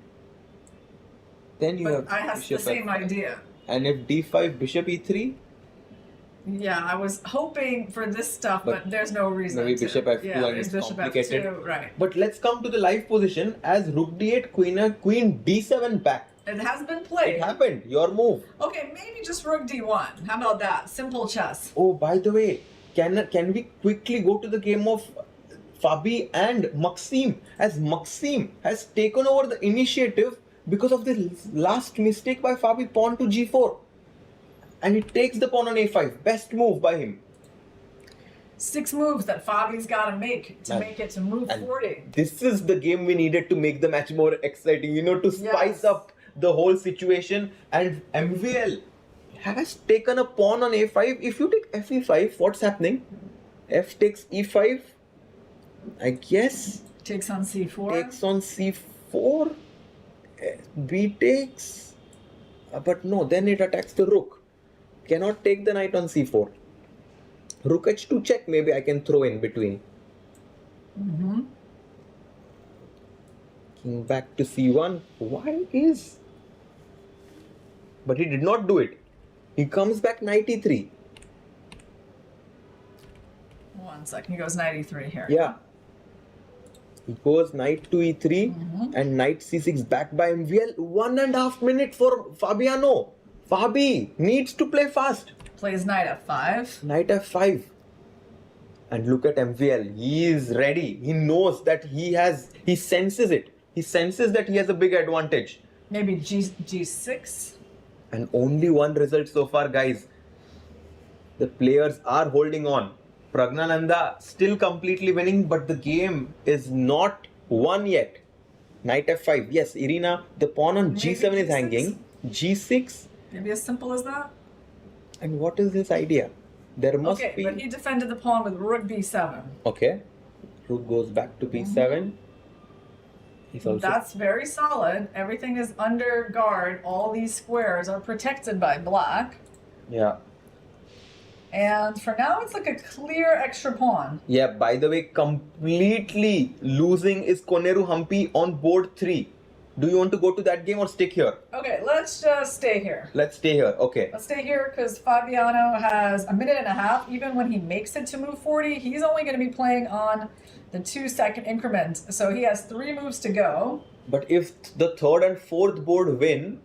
Then you But have I have the bishop same f5. idea. And if d5, bishop e3? Yeah, I was hoping for this stuff, but there's no reason Maybe to. bishop f2 yeah, and there's it's bishop complicated. f2, right. But let's come to the live position as rook d8, queen d7 back. It has been played. It happened. Your move. Okay, maybe just rook d1. How about that? Simple chess. Oh, by the way, can we quickly go to the game of Fabi and Maxim, as Maxim has taken over the initiative because of the last mistake by Fabi, pawn to g4. And he takes the pawn on a5. Best move by him. 6 moves that Fabi's got to make to move 40. This is the game we needed to make the match more exciting, to spice up the whole situation. And MVL has taken a pawn on a5. If you take fe5, what's happening? F takes e5. I guess. Takes on c4. Takes on c4. B takes. But no, then it attacks the rook. Cannot take the knight on c4. Rook h2 check, maybe I can throw in between. King back to c1. Why is? But he did not do it. He comes back knight e3. 1 second. He goes knight e3 here. Yeah. He goes knight to e3 and knight c6 back by MVL. 1.5 minutes for Fabiano. Fabi needs to play fast. Plays knight f5. Knight f5. And look at MVL. He is ready. He knows that he senses it. He senses that he has a big advantage. Maybe g6. And only one result so far, guys. The players are holding on. Pragnananda still completely winning, but the game is not won yet. Knight f5. Yes, Irina, the pawn on Maybe g7 is G6? hanging. g6. Maybe as simple as that. And what is his idea? There must Okay, be... but he defended the pawn with rook b7. Okay. Rook goes back to b7. He's also... That's very solid. Everything is under guard. All these squares are protected by black. Yeah. And for now, it's like a clear extra pawn. Yeah, by the way, completely losing is Koneru Hampi on board 3. Do you want to go to that game or stick here? Okay, let's just stay here. Let's stay here. Okay. Let's stay here because Fabiano has a minute and a half. Even when he makes it to move 40, he's only going to be playing on the 2-second increment. So he has 3 moves to go. But if the third and fourth board win,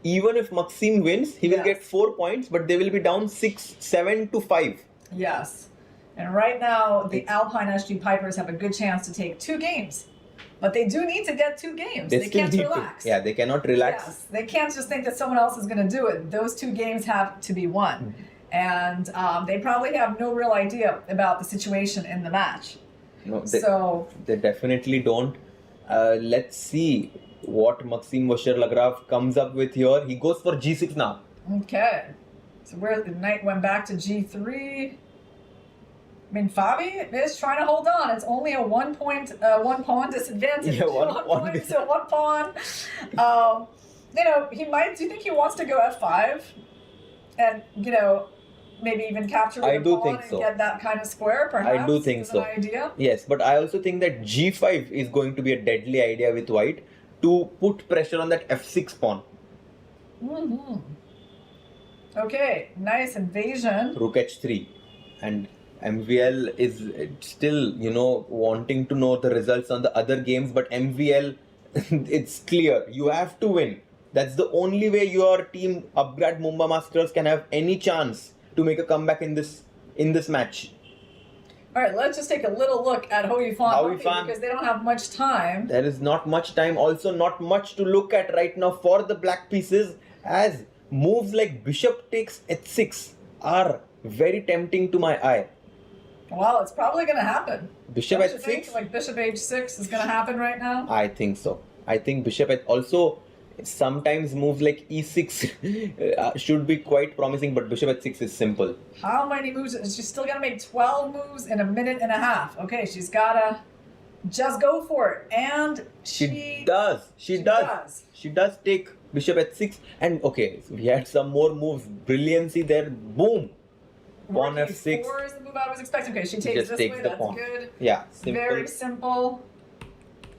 even if Maxime wins, he will Yes. get 4 points, but they will be down 7 to 5. Yes. And right now, the Alpine SG Pipers have a good chance to take 2 games. But they do need to get 2 games. They still can't need relax. to. Yeah, they cannot relax. Yes, they can't just think that someone else is going to do it. Those 2 games have to be won. And they probably have no real idea about the situation in the match. No, they definitely don't. Let's see what Maxime vachier-lagrave comes up with here. He goes for g6 now. Okay. So where the knight went back to g3. I mean, Fabi is trying to hold on. It's only a one pawn disadvantage. Yeah, one pawn to one pawn. You know, he might. Do you think he wants to go f5, and maybe even capture with I a do pawn think and so. get that kind of square? Perhaps. I do think is so. An idea. Yes, but I also think that g5 is going to be a deadly idea with white to put pressure on that f6 pawn. Okay, nice invasion. Rook h3. And MVL is still, wanting to know the results on the other games, but MVL, it's clear. You have to win. That's the only way your team, Upgrad Mumba Masters, can have any chance to make a comeback in this match. All right, let's just take a little look at Hoi-Fan because they don't have much time. There is not much time, also not much to look at right now for the black pieces, as moves like bishop takes h6 are very tempting to my eye. Well, it's probably going to happen. Bishop Don't you h6? think, like bishop h6 is going to happen right now? I think so. I think bishop also sometimes moves like e6 should be quite promising, but bishop h6 is simple. How many moves? She's still going to make 12 moves in a minute and a half. Okay, she's got to just go for it. And She does. She does take bishop h6. And okay, so we had some more moves. Brilliancy there. Boom. Pawn Rook f6. e4 is the move I was expecting. Okay, she takes Just this takes way. the That's pawn. good. Yeah, simple. Very simple.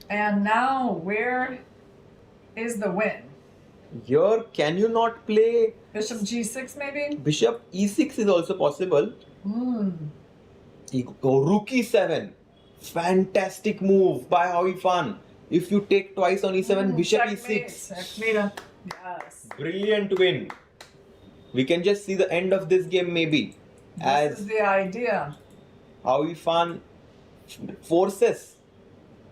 And now, where is the win? Here, can you not play Bishop g6 maybe? bishop e6 is also possible. Rook e7. Fantastic move by Hoi-Fan. If you take twice on e7, bishop Checkmate. e6. Checkmate. Yes. Brilliant win. We can just see the end of this game maybe. This is the idea. Hoi-Fan forces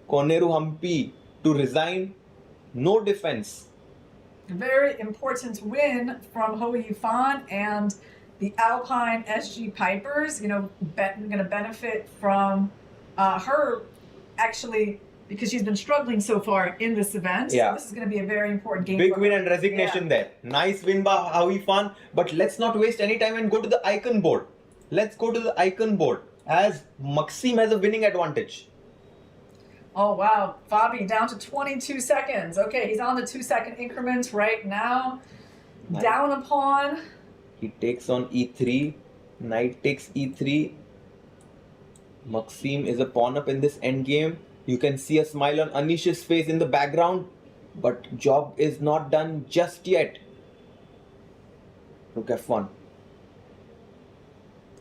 Koneru Hampi to resign. No defense. Very important win from Hoi-Fan and the Alpine SG Pipers. Going to benefit from her actually because she's been struggling so far in this event. Yeah. So this is going to be a very important game. Big for win her. and resignation Yeah. there. Nice win by Hoi-Fan. But let's not waste any time and go to the icon board. Let's go to the icon board as Maxime has a winning advantage. Oh, wow. Fabi down to 22 seconds. Okay, he's on the 2-second increments right now. Nice. Down a pawn. He takes on e3. Knight takes e3. Maxime is a pawn up in this endgame. You can see a smile on Anish's face in the background. But job is not done just yet. Rook f1.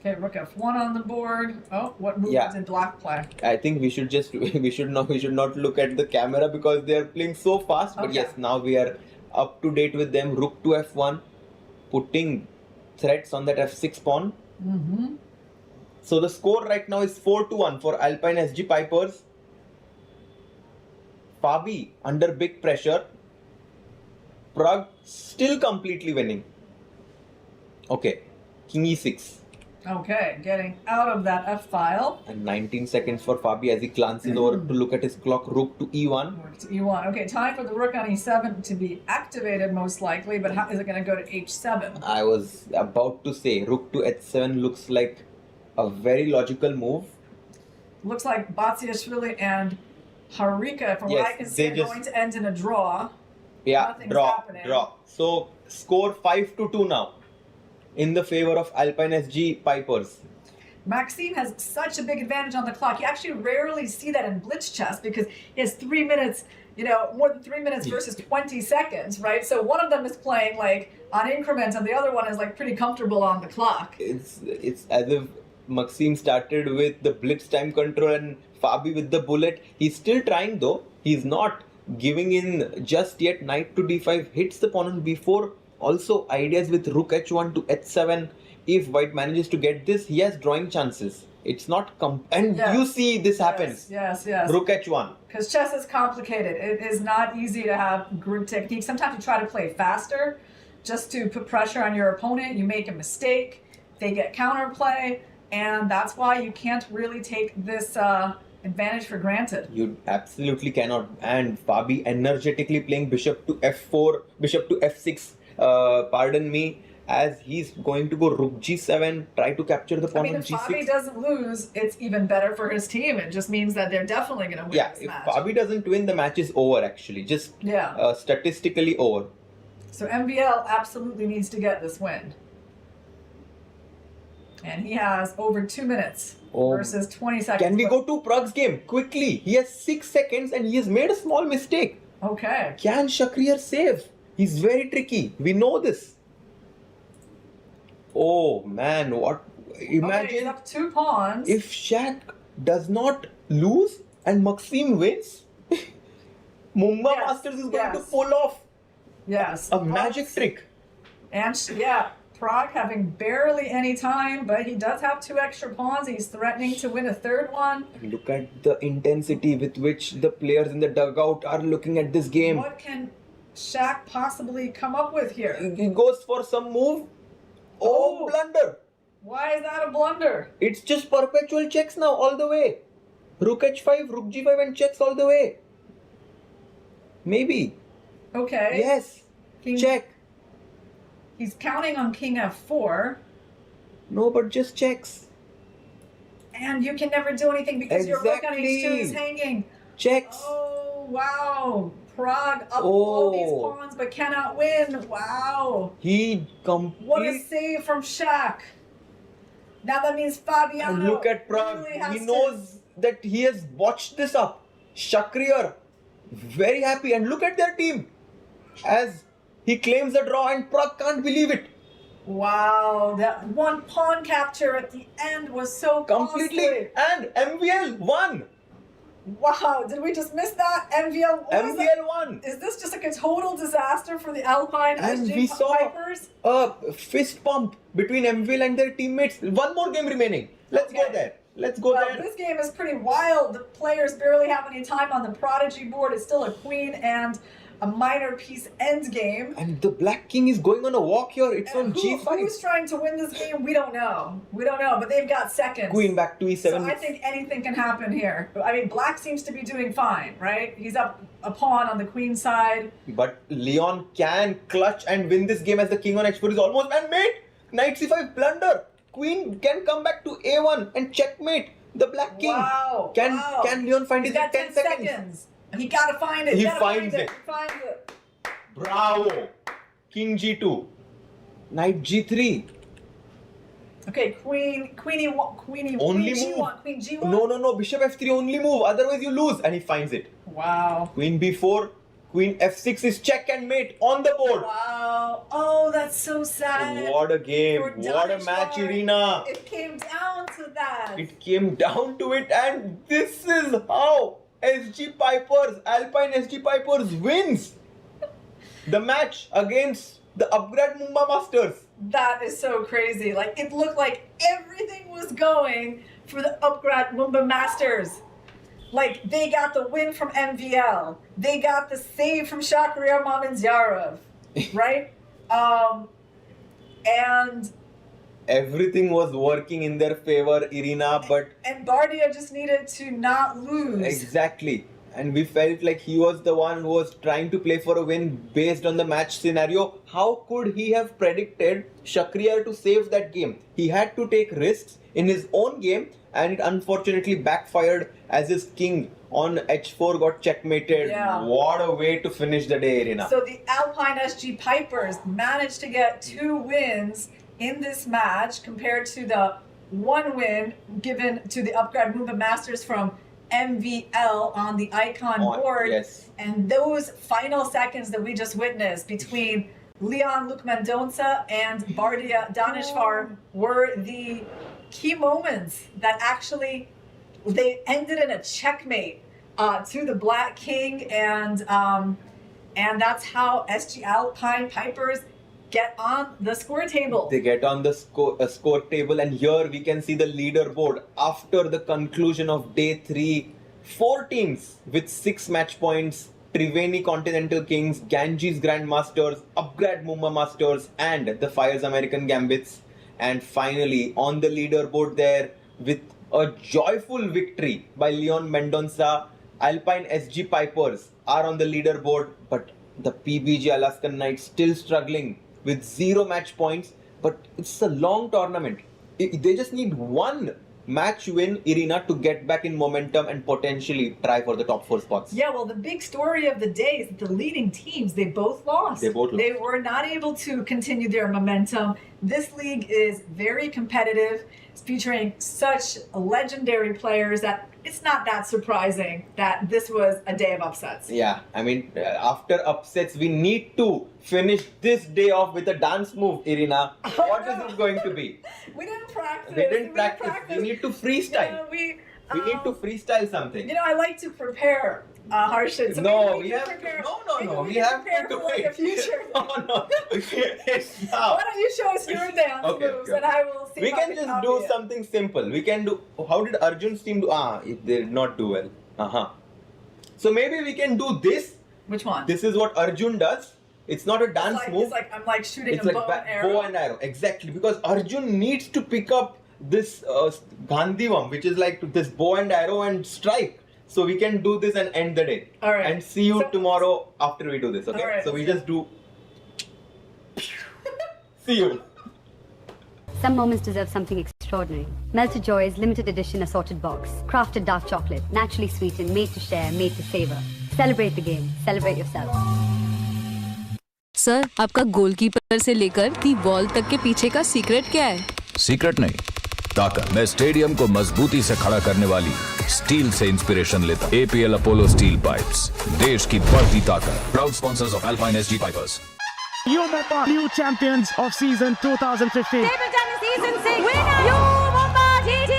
Okay, rook f1 on the board. Oh, what move Yeah. did black play? I think we should just we should not look at the camera because they are playing so fast. But Okay. yes, now we are up to date with them. Rook to f1, putting threats on that f6 pawn. Mm-hmm. So the score right now is 4-1 for Alpine SG Pipers. Fabi under big pressure. Prague still completely winning. Okay, king e6. Okay, getting out of that f file. And 19 seconds for Fabi as he glances over to look at his clock. Rook to e1. Rook to e1. Okay, time for the rook on e7 to be activated most likely, but how is it going to go to h7? I was about to say rook to h7 looks like a very logical move. Looks like Batsiashvili and Harika, from what I Yes, can see, they are just- going to end in a draw. Yeah, Nothing's draw, happening. draw. So score 5-2 now in the favor of Alpine SG Pipers. Maxime has such a big advantage on the clock. You actually rarely see that in blitz chess because he has 3 minutes, more than 3 minutes versus 20 seconds, right? So one of them is playing like on increments and the other one is like pretty comfortable on the clock. It's as if Maxime started with the blitz time control and Fabi with the bullet. He's still trying though. He's not giving in just yet. Knight to d5 hits the pawn on b4. Also ideas with rook h1 to h7. If white manages to get this, he has drawing chances. It's not and Yes. you see this happens. Yes. Rook h1. Because chess is complicated. It is not easy to have group techniques. Sometimes you try to play faster just to put pressure on your opponent. You make a mistake, they get counterplay, and that's why you can't really take this advantage for granted. You absolutely cannot. And Fabi energetically playing bishop to f4, bishop to f6, pardon me, as he's going to go rook g7, try to capture the I pawn mean, on if g6. Fabi doesn't lose, it's even better for his team. It just means that they're definitely going to win Yeah, this if match. Fabi doesn't win, the match is over actually. Just Yeah. statistically over. So MVL absolutely needs to get this win. And he has over 2 minutes Oh. versus 20 seconds. Can we go to Prague's game quickly? He has 6 seconds and he has made a small mistake. Okay. Can Shakriar save? He's very tricky. We know this. Oh man, what? Okay, he's Imagine up 2 pawns. if Shaq does not lose and Maxime wins. Mumba Yes, Masters is going to yes. pull off Yes. a magic trick. And Prague having barely any time, but he does have 2 extra pawns. He's threatening to win a 3rd one. Look at the intensity with which the players in the dugout are looking at this game. What can Shaq possibly come up with here? He goes for some move. Oh, Oh. blunder. Why is that a blunder? It's just perpetual checks now all the way. Rook h5, rook g5 and checks all the way. Maybe. Okay. Yes. King- Check. He's counting on king f4. No, but just checks. And you can never do anything because your rook on h2 is Exactly. hanging. Checks. Oh, wow. Prague up all these Oh. pawns but cannot win. Wow. He What a completely. save from Shaq. Now that means Fabiano. And look at Prague. really has He to- knows that he has botched this up. Shakriar, very happy. And look at their team. As he claims a draw and Prague can't believe it. Wow, that one pawn capture at the end was so Completely. costly. And MVL won. Wow, did we just miss that? MVL, what was that? MVL won. Is this just like a total disaster for the Alpine And SG we saw Pipers? a fist pump between MVL and their teammates. One more game remaining. Let's go Okay. there. Let's go Well, there. this game is pretty wild. The players barely have any time on the Prodigy board. It's still a queen and a minor piece end game. And the Black King is going on a walk here. It's on And G5. who's trying to win this game? We don't know. We don't know, but they've got seconds. Queen back to So E7. I think anything can happen here. I mean, Black seems to be doing fine, right? He's up a pawn on the queen side. But Leon can clutch and win this game as the king on h4 is almost and mate. Knight c5 blunder. Queen can come back to a1 and checkmate the Black King. Wow. Can wow. can Leon find He's his got 10 seconds? He gotta find it. He gotta finds find it. He finds it. Bravo. King g2. Knight g3. Okay, queenie, Only queen move. G1, queen G1. No. Bishop f3 only move. Otherwise you lose. And he finds it. Wow. Queen b4. Queen f6 is check and mate on the board. Wow. Oh, that's so sad. What a game. For What a Danish match, Fire. Irina. It came down to that. It came down to it, and this is how SG Pipers, Alpine SG Pipers wins the match against the Upgrad Mumba Masters. That is so crazy. Like, it looked like everything was going for the Upgrad Mumba Masters. Like, they got the win from MVL. They got the save from Shakriar Maminzyarov, right? And Everything was working in their favor, Irina, but and Bardia just needed to not lose. exactly. And we felt like he was the one who was trying to play for a win based on the match scenario. How could he have predicted Shakriar to save that game? He had to take risks in his own game, and it unfortunately backfired as his king on h4 got checkmated. Yeah. What a way to finish the day, Irina. So the Alpine SG Pipers managed to get 2 wins in this match compared to the 1 win given to the Upgrad Mumba Masters from MVL on the icon board. Yes. And those final seconds that we just witnessed between Leon Luke Mendonça and Bardia Danishvar were the key moments that actually they ended in a checkmate to the Black King, and that's how SG Alpine Pipers get on the score table. They get on the score table, and here we can see the leaderboard after the conclusion of day 3. 4 teams with 6 match points: Triveni Continental Kings, Ganges Grandmasters, Upgrad Mumba Masters, and the Fyers American Gambits. And finally, on the leaderboard there, with a joyful victory by Leon Mendonça, Alpine SG Pipers are on the leaderboard, but the PBG Alaskan Knights still struggling with 0 match points. But it's a long tournament. They just need 1 match win, Irina, to get back in momentum and potentially try for the top 4 spots. Yeah, well, the big story of the day is that the leading teams, they both lost. They both lost. They were not able to continue their momentum. This league is very competitive. It's featuring such legendary players that it's not that surprising that this was a day of upsets. Yeah, I mean, after upsets, we need to finish this day off with a dance move, Irina. What is it going to be? We didn't practice. We didn't practice. We need to freestyle. You know, We need to freestyle something. You know, I like to prepare, Harshit. So No, maybe we can have prepare, no. maybe We have prepare to for like a future. No. It's now. Why don't you show us your dance moves, and I will see. We if I can just copy do it. something simple. We can do. How did Arjun's team do? They did not do well. So maybe we can do this. Which one? This is what Arjun does. It's not a dance move. It's like I'm like shooting It's a like bow and arrow. bow and arrow. Exactly. Because Arjun needs to pick up this Gandhivam, which is like this bow and arrow and strike. So we can do this and end the day. All right. And see you tomorrow after we do this. Okay. All right. So we just do. See you. Some moments deserve something extraordinary. Melted Joy's limited edition assorted box. Crafted dark chocolate, naturally sweetened, made to share, made to savor. Celebrate the game. Celebrate yourself. Sir, आपका goalkeeper से लेकर the ball तक के पीछे का secret क्या है? Secret नहीं, ताकत। मैं स्टेडियम को मजबूती से खड़ा करने वाली स्टील से इंस्पिरेशन लेता। APL अपोलो स्टील पाइप्स, देश की बढ़ती ताकत। Proud sponsors of alpine SG pipers. Mumba, new champions of season 2015. Table tennis season 6 winner, Mumba GG.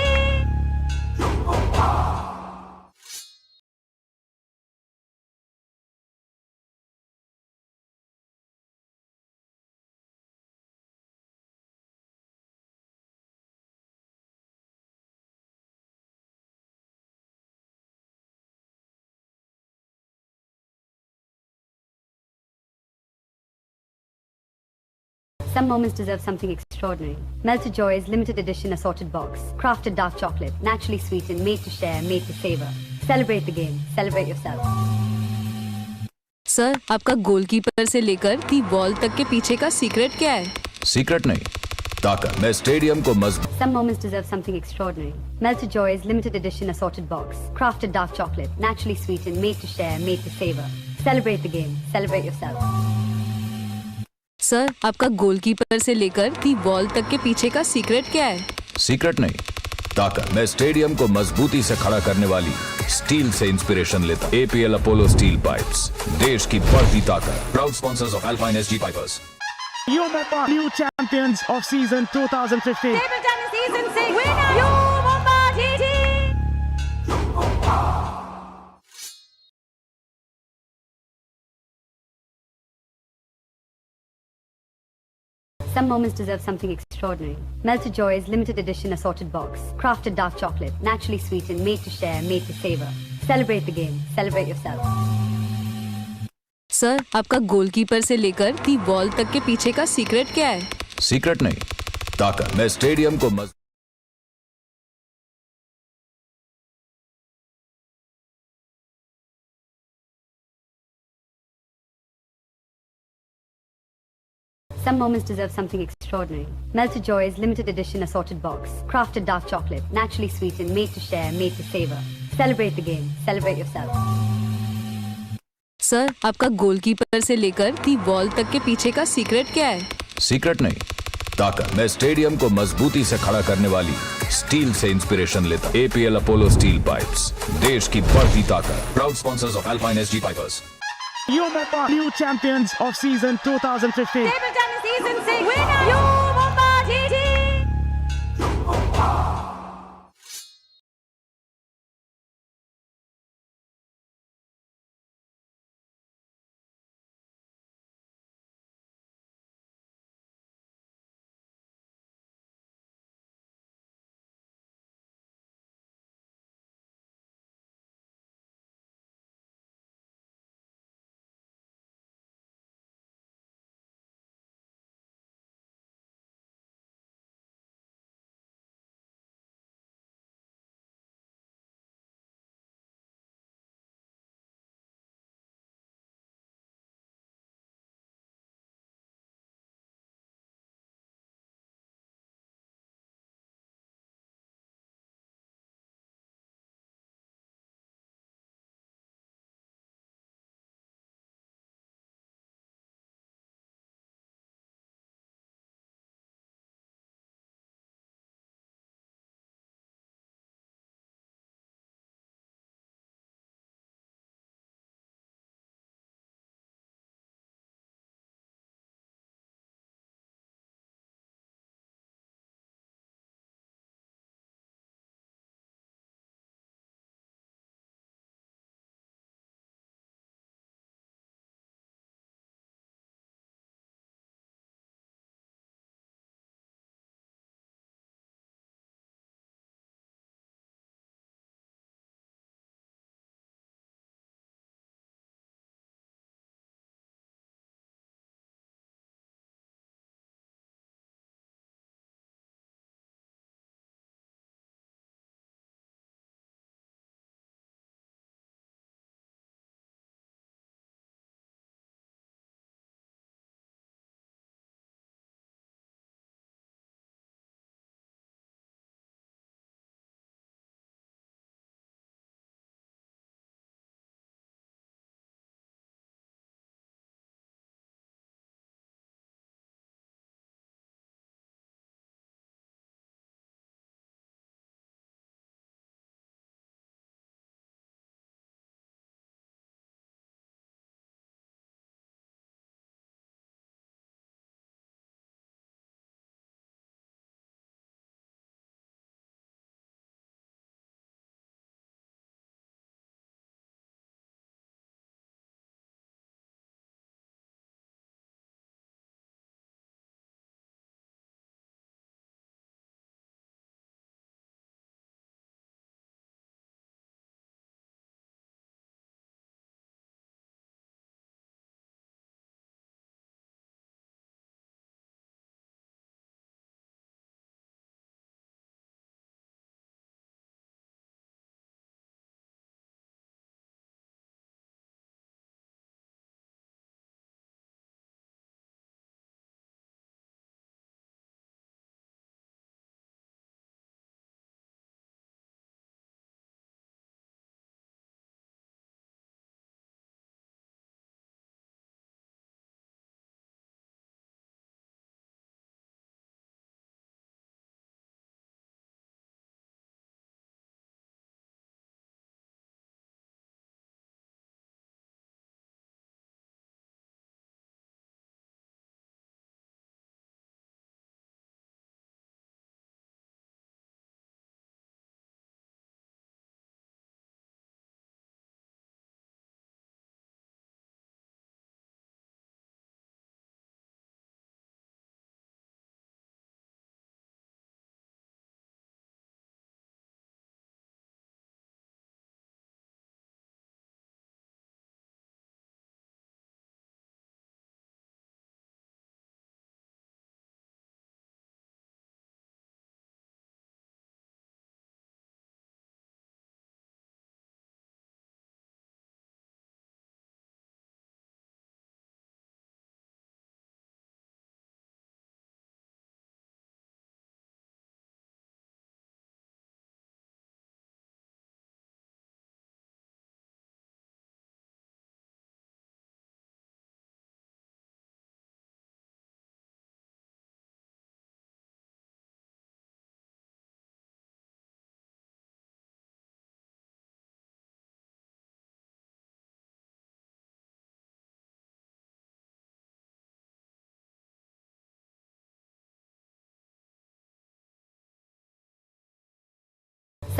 Some moments deserve something extraordinary. Melted Joy's limited edition assorted box. Crafted dark chocolate, naturally sweetened, made to share, made to savor. Celebrate the game. Celebrate yourself. Sir, आपका goalkeeper से लेकर the ball तक के पीछे का secret क्या है? Secret नहीं, ताकत। मैं स्टेडियम को मजबूत। Some moments deserve something extraordinary. Melted Joy's limited edition assorted box. Crafted dark chocolate, naturally sweetened, made to share, made to savor. Celebrate the game. Celebrate yourself. Sir, आपका goalkeeper से लेकर the ball तक के पीछे का secret क्या है? Secret नहीं, ताकत मैं स्टेडियम को मजबूती से खड़ा करने वाली स्टील से इंस्पिरेशन लेता। एपीएल अपोलो स्टील पाइप्स, देश की बढ़ती ताकत। Proud sponsors of alpine SG pipers. You Mumba, new champions of season 2015. Table tennis season 6 winner, you Mumba GG. Some moments deserve something extraordinary. Melted Joy's limited edition assorted box. Crafted dark chocolate, naturally sweetened, made to share, made to savor. Celebrate the game. Celebrate yourself. Sir, आपका goalkeeper से लेकर the ball तक के पीछे का secret क्या है? Secret नहीं, ताकत मैं स्टेडियम को Some moments deserve something extraordinary. Melted Joy's limited edition assorted box. Crafted dark chocolate, naturally sweetened, made to share, made to savor. Celebrate the game. Celebrate yourself. Sir, आपका goalkeeper से लेकर the ball तक के पीछे का secret क्या है? Secret नहीं, ताकत मैं स्टेडियम को मजबूती से खड़ा करने वाली स्टील से इंस्पिरेशन लेता। एपीएल अपोलो स्टील पाइप्स, देश की बढ़ती ताकत। Proud sponsors of alpine SG pipers. You Mumba, new champions of season 2015. Table tennis season 6 winner, you Mumba GG.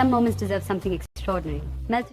Some moments deserve something extraordinary. Melt